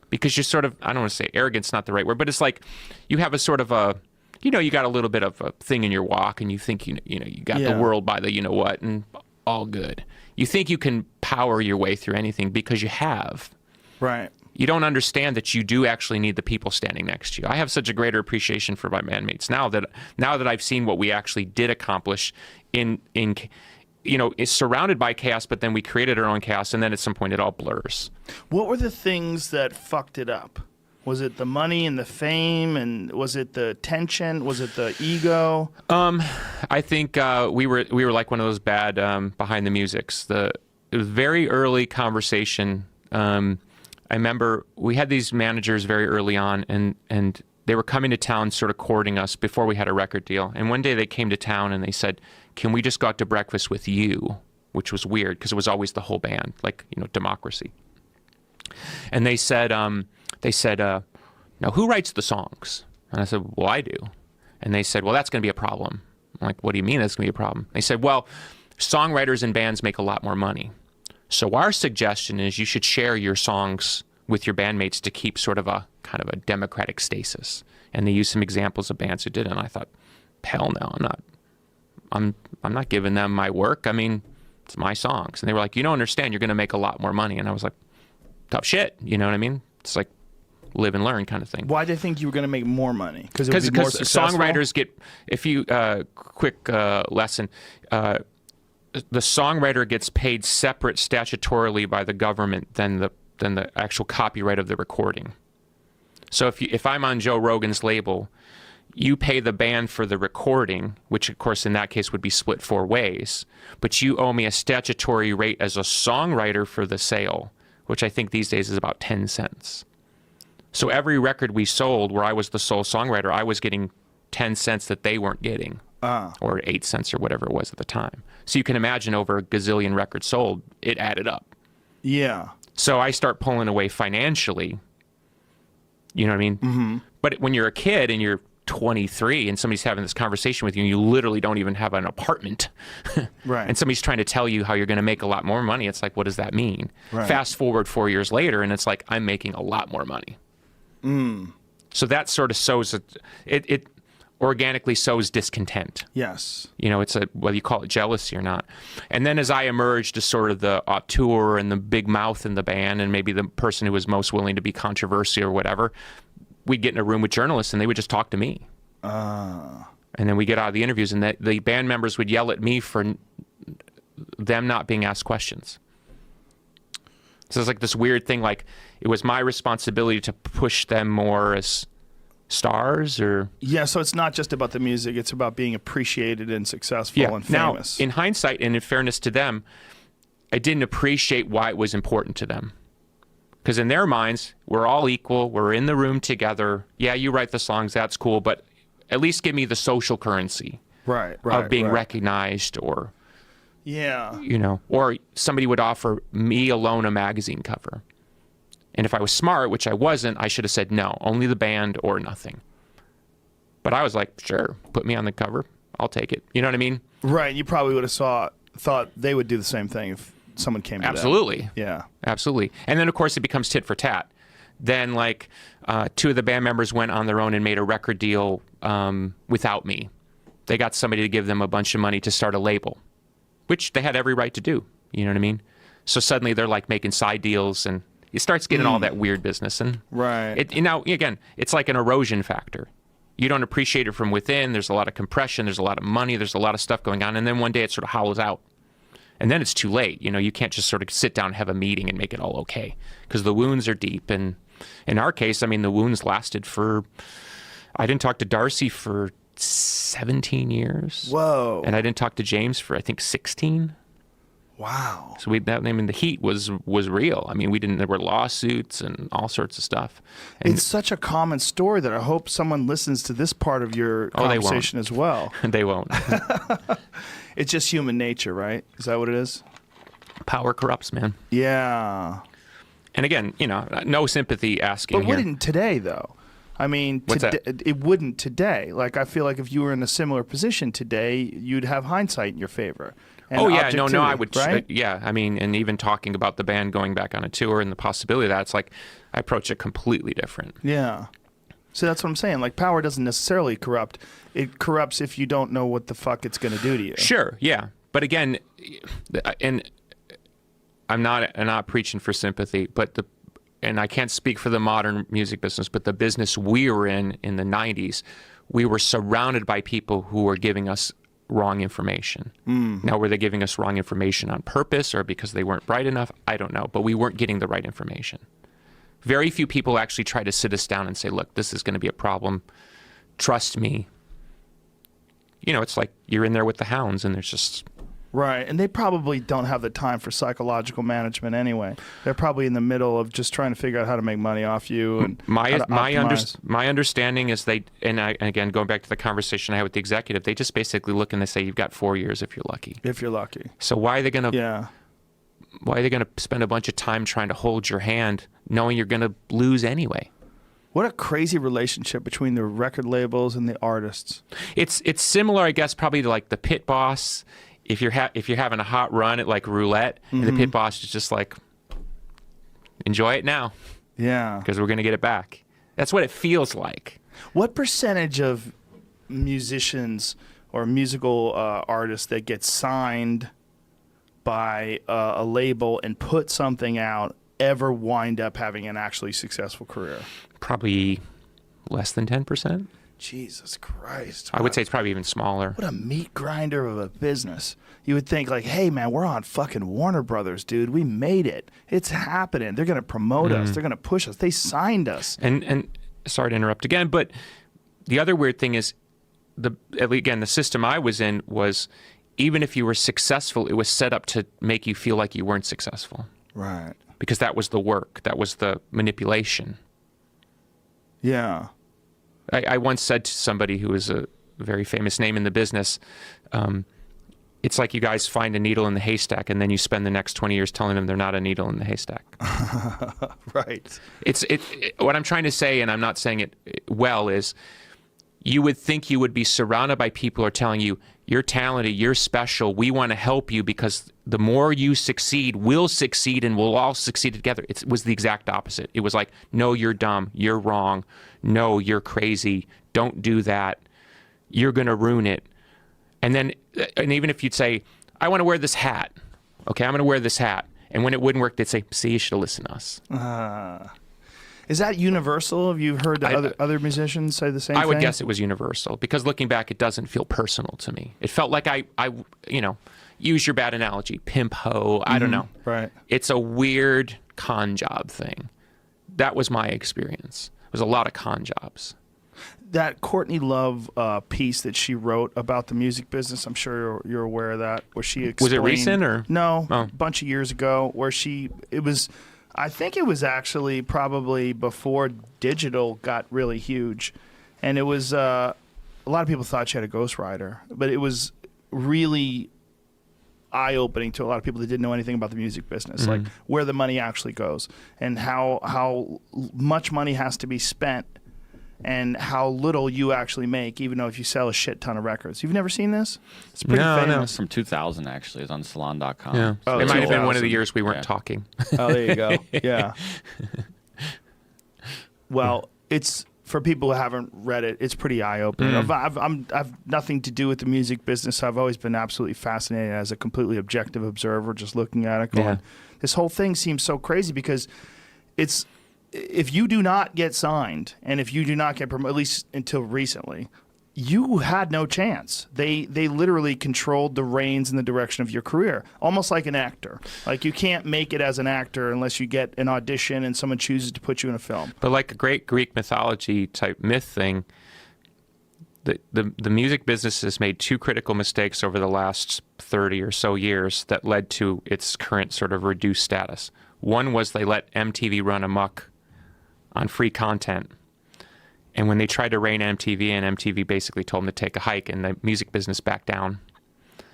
because you're sort of, I don't want to say arrogant's not the right word, but it's like you have a sort of a, you know, you got a little bit of a thing in your walk and you think, you know, you got the world by the you know what and all good. You think you can power your way through anything because you have. Right. You don't understand that you do actually need the people standing next to you. I have such a greater appreciation for my bandmates now that I've seen what we actually did accomplish in you know, it's surrounded by chaos, but then we created our own chaos, and then at some point it all blurs. What were the things that fucked it up? Was it the money and the fame, and was it the tension? Was it the ego? I think we were like one of those bad behind the musics. It was very early conversation. I remember we had these managers very early on, and they were coming to town sort of courting us before we had a record deal. And one day they came to town and they said, "Can we just go out to breakfast with you?" Which was weird because it was always the whole band, like, you know, democracy. And they said, "Now who writes the songs?" And I said, "Well, I do." And they said, "Well, that's going to be a problem." I'm like, "What do you mean that's going to be a problem?" They said, "Well, songwriters and bands make a lot more money. So our suggestion is you should share your songs with your bandmates to keep sort of a kind of a democratic stasis." And they used some examples of bands who did it. And I thought, hell no, I'm not giving them my work. I mean, it's my songs. And they were like, "You don't understand. You're going to make a lot more money." And I was like, tough shit. You know what I mean? It's like live and learn kind of thing. Why did they think you were going to make more money? Because songwriters get, if you, quick lesson, the songwriter gets paid separate statutorily by the government than the actual copyright of the recording. So if I'm on Joe Rogan's label, you pay the band for the recording, which of course in that case would be split 4 ways, but you owe me a statutory rate as a songwriter for the sale, which I think these days is about 10 cents. So every record we sold where I was the sole songwriter, I was getting 10 cents that they weren't getting. Or 8 cents or whatever it was at the time. So you can imagine over a gazillion records sold, it added up. Yeah. So I start pulling away financially. You know what I mean? Mm-hmm. But when you're a kid and you're 23 and somebody's having this conversation with you and you literally don't even have an apartment, right? And somebody's trying to tell you how you're going to make a lot more money, it's like, what does that mean? Right. Fast forward 4 years later and it's like, I'm making a lot more money. So that sort of sows organically sows discontent. Yes. You know, it's whether you call it jealousy or not. And then as I emerged as sort of the auteur and the big mouth in the band, and maybe the person who was most willing to be controversial or whatever, we'd get in a room with journalists and they would just talk to me. And then we get out of the interviews, and the band members would yell at me for them not being asked questions. So it's like this weird thing, like it was my responsibility to push them more as stars, or so it's not just about the music, it's about being appreciated and successful and famous. Now, in hindsight and in fairness to them, I didn't appreciate why it was important to them. Because in their minds, we're all equal, we're in the room together. Yeah, you write the songs, that's cool, but at least give me the social currency of being recognized, or you know, or somebody would offer me alone a magazine cover. And if I was smart, which I wasn't, I should have said no, only the band or nothing. But I was like, sure, put me on the cover, I'll take it. You know what I mean? Right. You probably would have thought they would do the same thing if someone came to Absolutely. that. Yeah. Absolutely. And then, of course, it becomes tit for tat. Then, like, two of the band members went on their own and made a record deal without me. They got somebody to give them a bunch of money to start a label, which they had every right to do. You know what I mean? So suddenly they're like making side deals, and it starts getting all that weird business. And again, it's like an erosion factor. You don't appreciate it from within. There's a lot of compression. There's a lot of money. There's a lot of stuff going on. And then one day it sort of hollows out. And then it's too late. You know, you can't just sort of sit down and have a meeting and make it all okay, because the wounds are deep. And in our case, I mean, the wounds lasted I didn't talk to Darcy for 17 years. Whoa. And I didn't talk to James for, I think, 16. Wow. So the heat was real. I mean, there were lawsuits and all sorts of stuff. And it's such a common story that I hope someone listens to this part of your conversation as well. They won't. It's just human nature, right? Is that what it is? Power corrupts, man. Yeah. And again, you know, no sympathy asking. But wouldn't today, though? I mean, it wouldn't today. Like, I feel like if you were in a similar position today, you'd have hindsight in your favor. And no, I would. Right? I mean, and even talking about the band going back on a tour and the possibility of that, it's like I approach it completely different. Yeah. So that's what I'm saying. Like, power doesn't necessarily corrupt. It corrupts if you don't know what the fuck it's going to do to you. Sure, yeah. But again, and I'm not preaching for sympathy, and I can't speak for the modern music business, but the business we were in the 90s, we were surrounded by people who were giving us wrong information. Now, were they giving us wrong information on purpose or because they weren't bright enough? I don't know, but we weren't getting the right information. Very few people actually try to sit us down and say, look, this is going to be a problem. Trust me. You know, it's like you're in there with the hounds and there's just... Right, and they probably don't have the time for psychological management anyway. They're probably in the middle of just trying to figure out how to make money off you. And my understanding is again, going back to the conversation I had with the executive, they just basically look and they say, you've got 4 years if you're lucky. If you're lucky. So why are they going to... Why are they going to spend a bunch of time trying to hold your hand knowing you're going to lose anyway? What a crazy relationship between the record labels and the artists. It's similar, I guess, probably to like the pit boss. If you're having a hot run at like roulette, and the pit boss is just like, enjoy it now. Yeah. Because we're going to get it back. That's what it feels like. What percentage of musicians or musical artists that get signed by a label and put something out ever wind up having an actually successful career? Probably less than 10%. Jesus Christ. I would say it's probably even smaller. What a meat grinder of a business. You would think like, hey, man, we're on fucking Warner Brothers, dude. We made it. It's happening. They're going to promote us. They're going to push us. They signed us. And sorry to interrupt again, but the other weird thing is, the system I was in was, even if you were successful, it was set up to make you feel like you weren't successful. Right. Because that was the work. That was the manipulation. Yeah. I once said to somebody who was a very famous name in the business, it's like you guys find a needle in the haystack and then you spend the next 20 years telling them they're not a needle in the haystack. Right. What I'm trying to say, and I'm not saying it well, is you would think you would be surrounded by people who are telling you, you're talented, you're special, we want to help you because the more you succeed, we'll succeed and we'll all succeed together. It was the exact opposite. It was like, no, you're dumb, you're wrong, no, you're crazy, don't do that. you're going to ruin it. And even if you'd say, I want to wear this hat. Okay, I'm going to wear this hat. And when it wouldn't work, they'd say, see, you should have listened to us. Is that universal? Have you heard other musicians say the same thing? I would guess it was universal, because looking back, it doesn't feel personal to me. It felt like I use your bad analogy, pimp ho, I don't know. Right. It's a weird con job thing. That was my experience. It was a lot of con jobs. That Courtney Love piece that she wrote about the music business, I'm sure you're aware of that, where she explained... Was it recent or? No, Oh. a bunch of years ago, where I think it was actually probably before digital got really huge. And it was, a lot of people thought she had a ghostwriter, but it was really eye-opening to a lot of people that didn't know anything about the music business, like where the money actually goes and how much money has to be spent and how little you actually make, even though if you sell a shit ton of records. You've never seen this? It's pretty famous. From 2000, actually. It's on salon.com. Yeah. Oh, It might have been 2000. one of the years we weren't Yeah. talking. Oh, there you go. Yeah. Well, it's for people who haven't read it. It's pretty eye-opening. I've nothing to do with the music business. I've always been absolutely fascinated as a completely objective observer, just looking at it, going, this whole thing seems so crazy because it's. If you do not get signed, and if you do not get promoted, at least until recently, you had no chance. They literally controlled the reins in the direction of your career, almost like an actor. Like you can't make it as an actor unless you get an audition and someone chooses to put you in a film. But like a great Greek mythology type myth thing, the music business has made two critical mistakes over the last 30 or so years that led to its current sort of reduced status. One was they let MTV run amok on free content. And when they tried to rein MTV in, MTV basically told them to take a hike, and the music business backed down.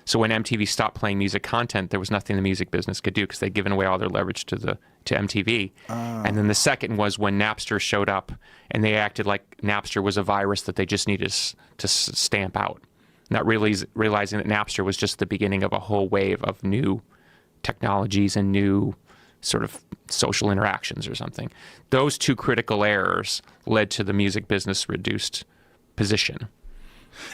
So when MTV stopped playing music content, there was nothing the music business could do because they'd given away all their leverage to MTV. And then the second was when Napster showed up, and they acted like Napster was a virus that they just needed to stamp out, not really realizing that Napster was just the beginning of a whole wave of new technologies and new sort of social interactions or something. Those two critical errors led to the music business reduced position.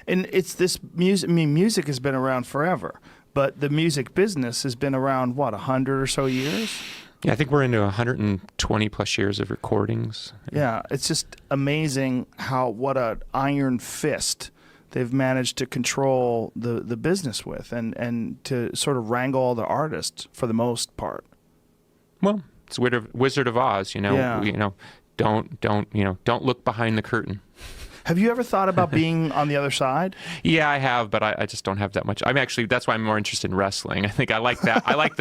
And it's this music. I mean, music has been around forever, but the music business has been around, 100 or so years? Yeah, I think we're into 120 plus years of recordings. Yeah, it's just amazing what an iron fist they've managed to control the business with and to sort of wrangle all the artists for the most part. Well, it's Wizard of Oz, Yeah. Don't look behind the curtain. Have you ever thought about being on the other side? Yeah, I have, but I just don't have that much. That's why I'm more interested in wrestling. I think I like that. I like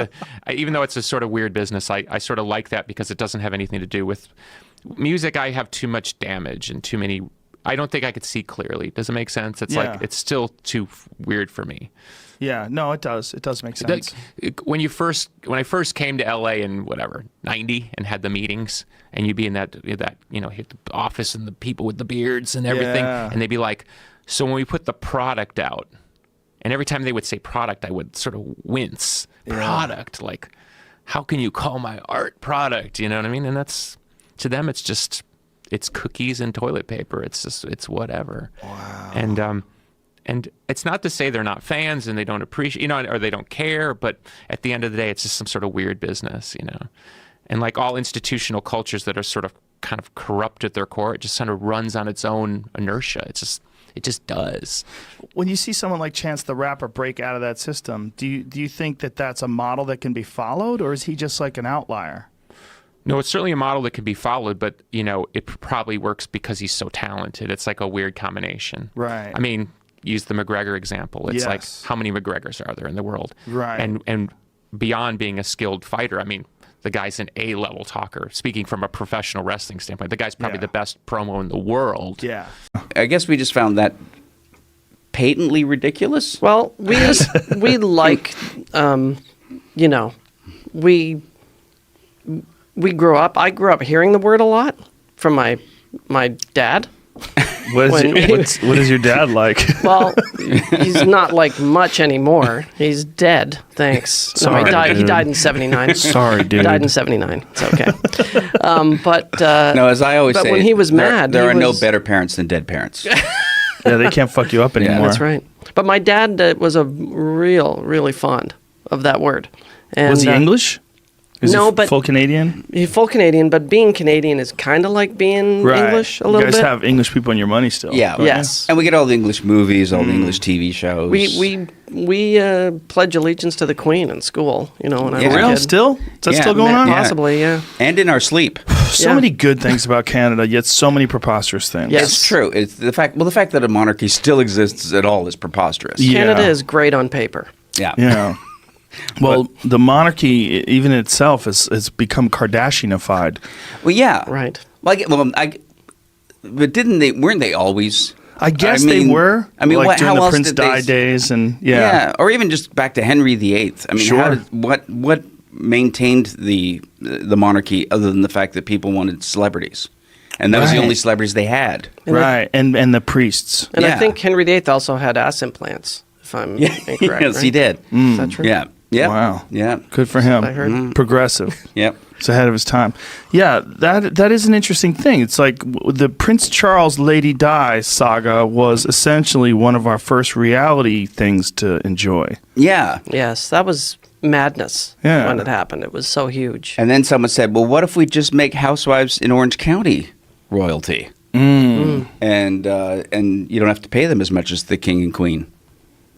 even though it's a sort of weird business, I sort of like that because it doesn't have anything to do with music. I have too much damage and too many. I don't think I could see clearly. Does it make sense? It's like it's still too weird for me. Yeah, no, it does. It does make sense. When I first came to LA in 90 and had the meetings, and you'd be in that hit the office and the people with the beards and everything, and they'd be like, so when we put the product out, and every time they would say product, I would sort of wince. Product, like, how can you call my art product? You know what I mean? And that's, to them, it's cookies and toilet paper. It's whatever. Wow. And it's not to say they're not fans and they don't appreciate, or they don't care, but at the end of the day, it's just some sort of weird business, And like all institutional cultures that are sort of kind of corrupt at their core, it just kind of runs on its own inertia. It just does. When you see someone like Chance the Rapper break out of that system, do you think that that's a model that can be followed, or is he just like an outlier? No, it's certainly a model that can be followed, but it probably works because he's so talented. It's like a weird combination. Right. I mean, use the McGregor example. It's like, Yes. how many McGregors are there in the world? Right. And beyond being a skilled fighter, I mean, the guy's an A-level talker. Speaking from a professional wrestling standpoint, the guy's probably the best promo in the world. Yeah. I guess we just found that patently ridiculous. Well, we like, we grew up. I grew up hearing the word a lot from my dad. What is your dad like? Well, he's not like much anymore. He's dead. Thanks. Sorry, he died. He dude. died in '79. Sorry, dude. He died in '79. It's okay. But No, as I always but say, when he was mad, there he are no was- better parents than dead parents. Yeah, they can't fuck you up anymore. That's right. But my dad was really fond of that word. And, Was he English? Is no, he but full Canadian? He's full Canadian, but being Canadian is kind of like being English a little You guys bit. have English people in your money still. Yeah. don't you? Yes. And we get all the English movies, all the English TV shows. We pledge allegiance to the Queen in school. You know, when I Yeah. was For a real? kid. Still? Is that Yeah, still going on? yeah. Possibly, yeah. And in our sleep. So Yeah. many good things about Canada, yet so many preposterous things. Yes. It's true. It's the fact that a monarchy still exists at all is preposterous. Yeah. Canada is great on paper. Yeah. Yeah. Well, the monarchy, even in itself, has become Kardashianified. Well, yeah. Right. But weren't they always? I guess mean- they were. I mean, like how during the else Prince did they- Di days, and Or even just back to Henry VIII. I mean, Sure. what maintained the monarchy other than the fact that people wanted celebrities, and that was the Right. only celebrities they had. right, and the priests. And I Yeah. think Henry VIII also had ass implants, if I'm incorrect. yes, right? he did. Is that true? Yeah. Yeah. Wow. Yeah. Good for him. I heard. Progressive. Yep. It's ahead of his time. Yeah, that is an interesting thing. It's like the Prince Charles Lady Di saga was essentially one of our first reality things to enjoy. Yeah. Yes, that was madness Yeah. when it happened. It was so huge. And then someone said, "Well, what if we just make housewives in Orange County royalty, and you don't have to pay them as much as the king and queen?"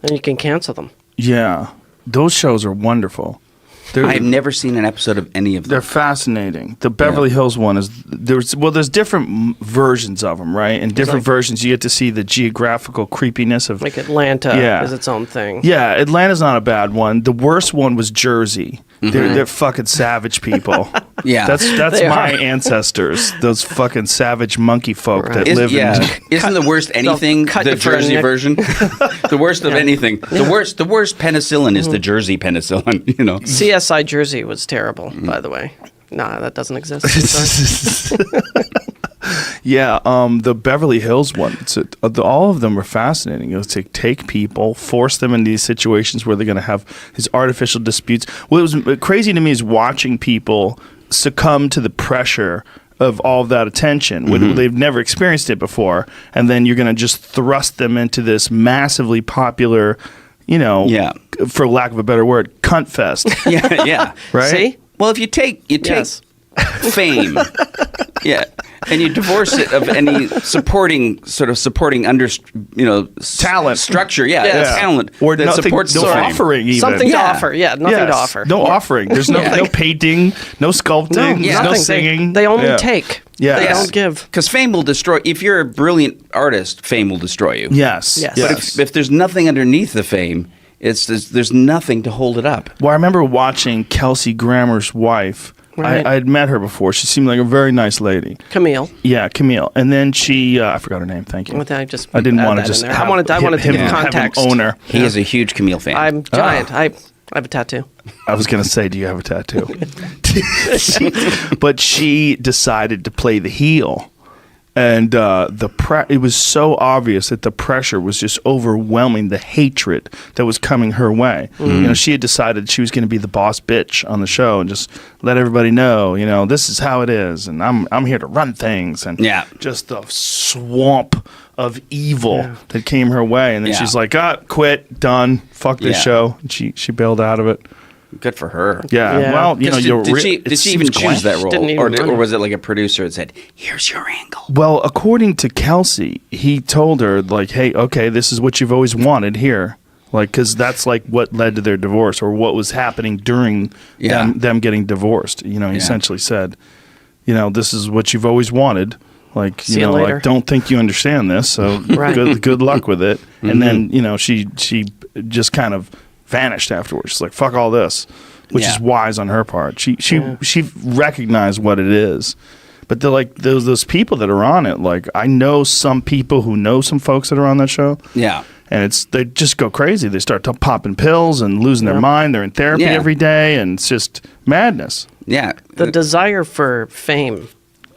And you can cancel them. Yeah, those shows are wonderful. I've never seen an episode of any of them. They're fascinating. The Beverly Hills one is there's different versions of them, right? And different versions you get to see the geographical creepiness of Like Atlanta Yeah. is its own thing. Yeah, Atlanta's not a bad one. The worst one was Jersey. They're fucking savage people. Yeah. That's They my are. ancestors. Those fucking savage monkey folk that Right. live in. Isn't the worst anything cut the you for a Jersey nick. version? The worst of anything. The worst penicillin is the Jersey penicillin. You know. CSI Jersey was terrible, by the way. Nah, that doesn't exist. I'm sorry. Yeah, the Beverly Hills one. All of them were fascinating. It was to take people, force them into these situations where they're going to have these artificial disputes. What was crazy to me is watching people succumb to the pressure of all of that attention when they've never experienced it before, and then you're going to just thrust them into this massively popular, for lack of a better word, cunt fest. Yeah. Yeah. Right? See? Well, if you take Yes. fame, yeah, and you divorce it of any supporting Talent. structure, Yes. talent Or that nothing, supports no the fame. offering even. Something to Yeah. offer. Yeah, nothing to Yes. offer. No offering. There's no painting, no sculpting, there's no Nothing. singing. They only Yeah. take. Yes. They Yes. don't give. Because fame will destroy. If you're a brilliant artist, fame will destroy you. Yes. Yes. But if there's nothing underneath the fame, there's nothing to hold it up. Well, I remember watching Kelsey Grammer's wife. Right. I had met her before. She seemed like a very nice lady. Camille. Yeah, Camille. And then she, I forgot her name. Thank you. I just I didn't add want to that just. in there. Have I wanted to him give have him context. own her. He is a huge Camille fan. I'm giant. I have a tattoo. I was gonna say, do you have a tattoo? But she decided to play the heel, and it was so obvious that the pressure was just overwhelming the hatred that was coming her way. She had decided she was going to be the boss bitch on the show and just let everybody know, this is how it is, and I'm here to run things, and just the swamp of evil that came her way, and then she's like, quit, done, fuck this show, and she bailed out of it. Good for her. Yeah. Yeah. Well, Did she even choose that role, didn't even or was it like a producer that said, "Here's your angle"? Well, according to Kelsey, he told her like, "Hey, okay, this is what you've always wanted here." Like, because that's like what led to their divorce, or what was happening during them getting divorced. He essentially said, this is what you've always wanted. Like, See you later. like, don't think you understand this. So Right. good luck with it. And then, she just kind of vanished afterwards. She's like, fuck all this, which is wise on her part. She recognized what it is. But they're like those people that are on it. Like, I know some people who know some folks that are on that show. Yeah. And they just go crazy. They start popping pills and losing their mind. They're in therapy every day, and it's just madness. Yeah. The desire for fame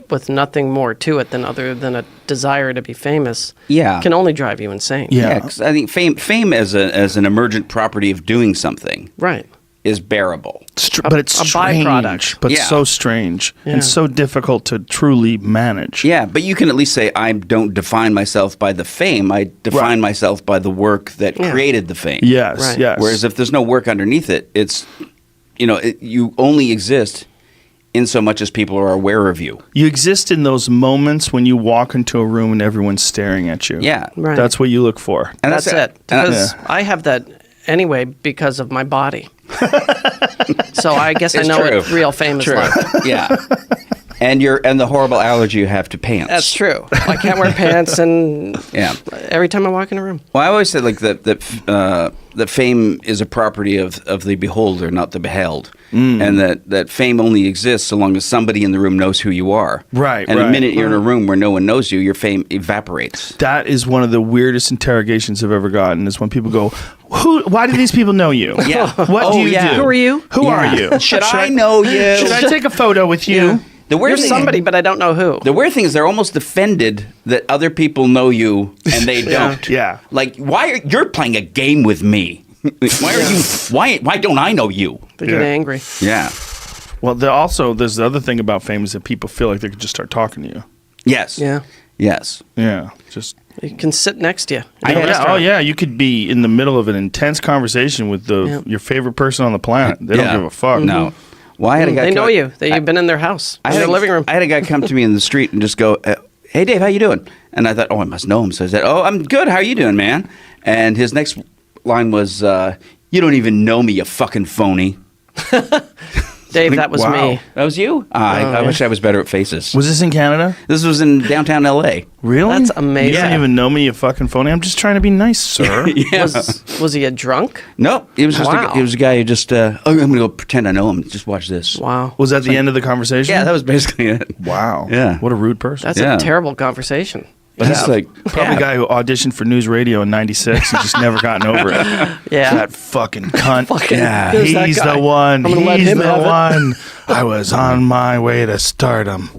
with nothing more to it than a desire to be famous can only drive you insane. Yeah. 'Cause I think fame as an emergent property of doing something Right. is bearable. But it's a strange. byproduct. But Yeah. so strange Yeah. and so difficult to truly manage. Yeah, but you can at least say, I don't define myself by the fame. I define myself by the work that created the fame. Yes, Right. yes. Whereas if there's no work underneath it, it's, you only exist in so much as people are aware of you. You exist in those moments when you walk into a room and everyone's staring at you. Yeah. Right. That's what you look for. And That's it. Because I have that anyway because of my body. So I guess I It's know true. what real fame is like. Yeah. And the horrible allergy you have to pants. That's true. I can't wear pants, and Yeah. every time I walk in a room. Well, I always said like that fame is a property of the beholder, not the beheld, and that fame only exists so long as somebody in the room knows who you are. Right, And the right. minute you're in a room where no one knows you, your fame evaporates. That is one of the weirdest interrogations I've ever gotten. Is when people go, Why do these people know you? Yeah. What do you do? Who are you? Who are you? Should I know you? Should I take a photo with you? The weird You're thing, somebody, but I don't know who. The weird thing is they're almost offended that other people know you and they don't. Yeah. Like, you're playing a game with me? Why are you? Why don't I know you? They get angry. Yeah. Well, there's the other thing about fame is that people feel like they could just start talking to you. Yes. Yeah. Yes. Yeah. Just. You can sit next to you. You could be in the middle of an intense conversation with your favorite person on the planet. They don't give a fuck. No. Well, I had a guy. They know you. You've been in their house, in their living room. I had a guy come to me in the street and just go, "Hey, Dave, how you doing?" And I thought, "Oh, I must know him." So I said, "Oh, I'm good. How you doing, man?" And his next line was, "You don't even know me, you fucking phony." Dave, that was me. That was you? I wish I was better at faces. Was this in Canada? This was in downtown L.A. Really? That's amazing. You don't even know me, you fucking phony. I'm just trying to be nice, sir. Yeah. Was he a drunk? No, he was just Wow. he was a guy who just, I'm going to go pretend I know him. Just watch this. Wow. Was that the end of the conversation? Yeah, that was basically it. Wow. Yeah. What a rude person. That's Yeah. a terrible conversation. But he's like, Probably a guy who auditioned for news radio in '96 and just never gotten over it. Yeah. That fucking cunt. Yeah. He's that guy. the one. I'm gonna let He's him the have it. one. I was on my way to stardom.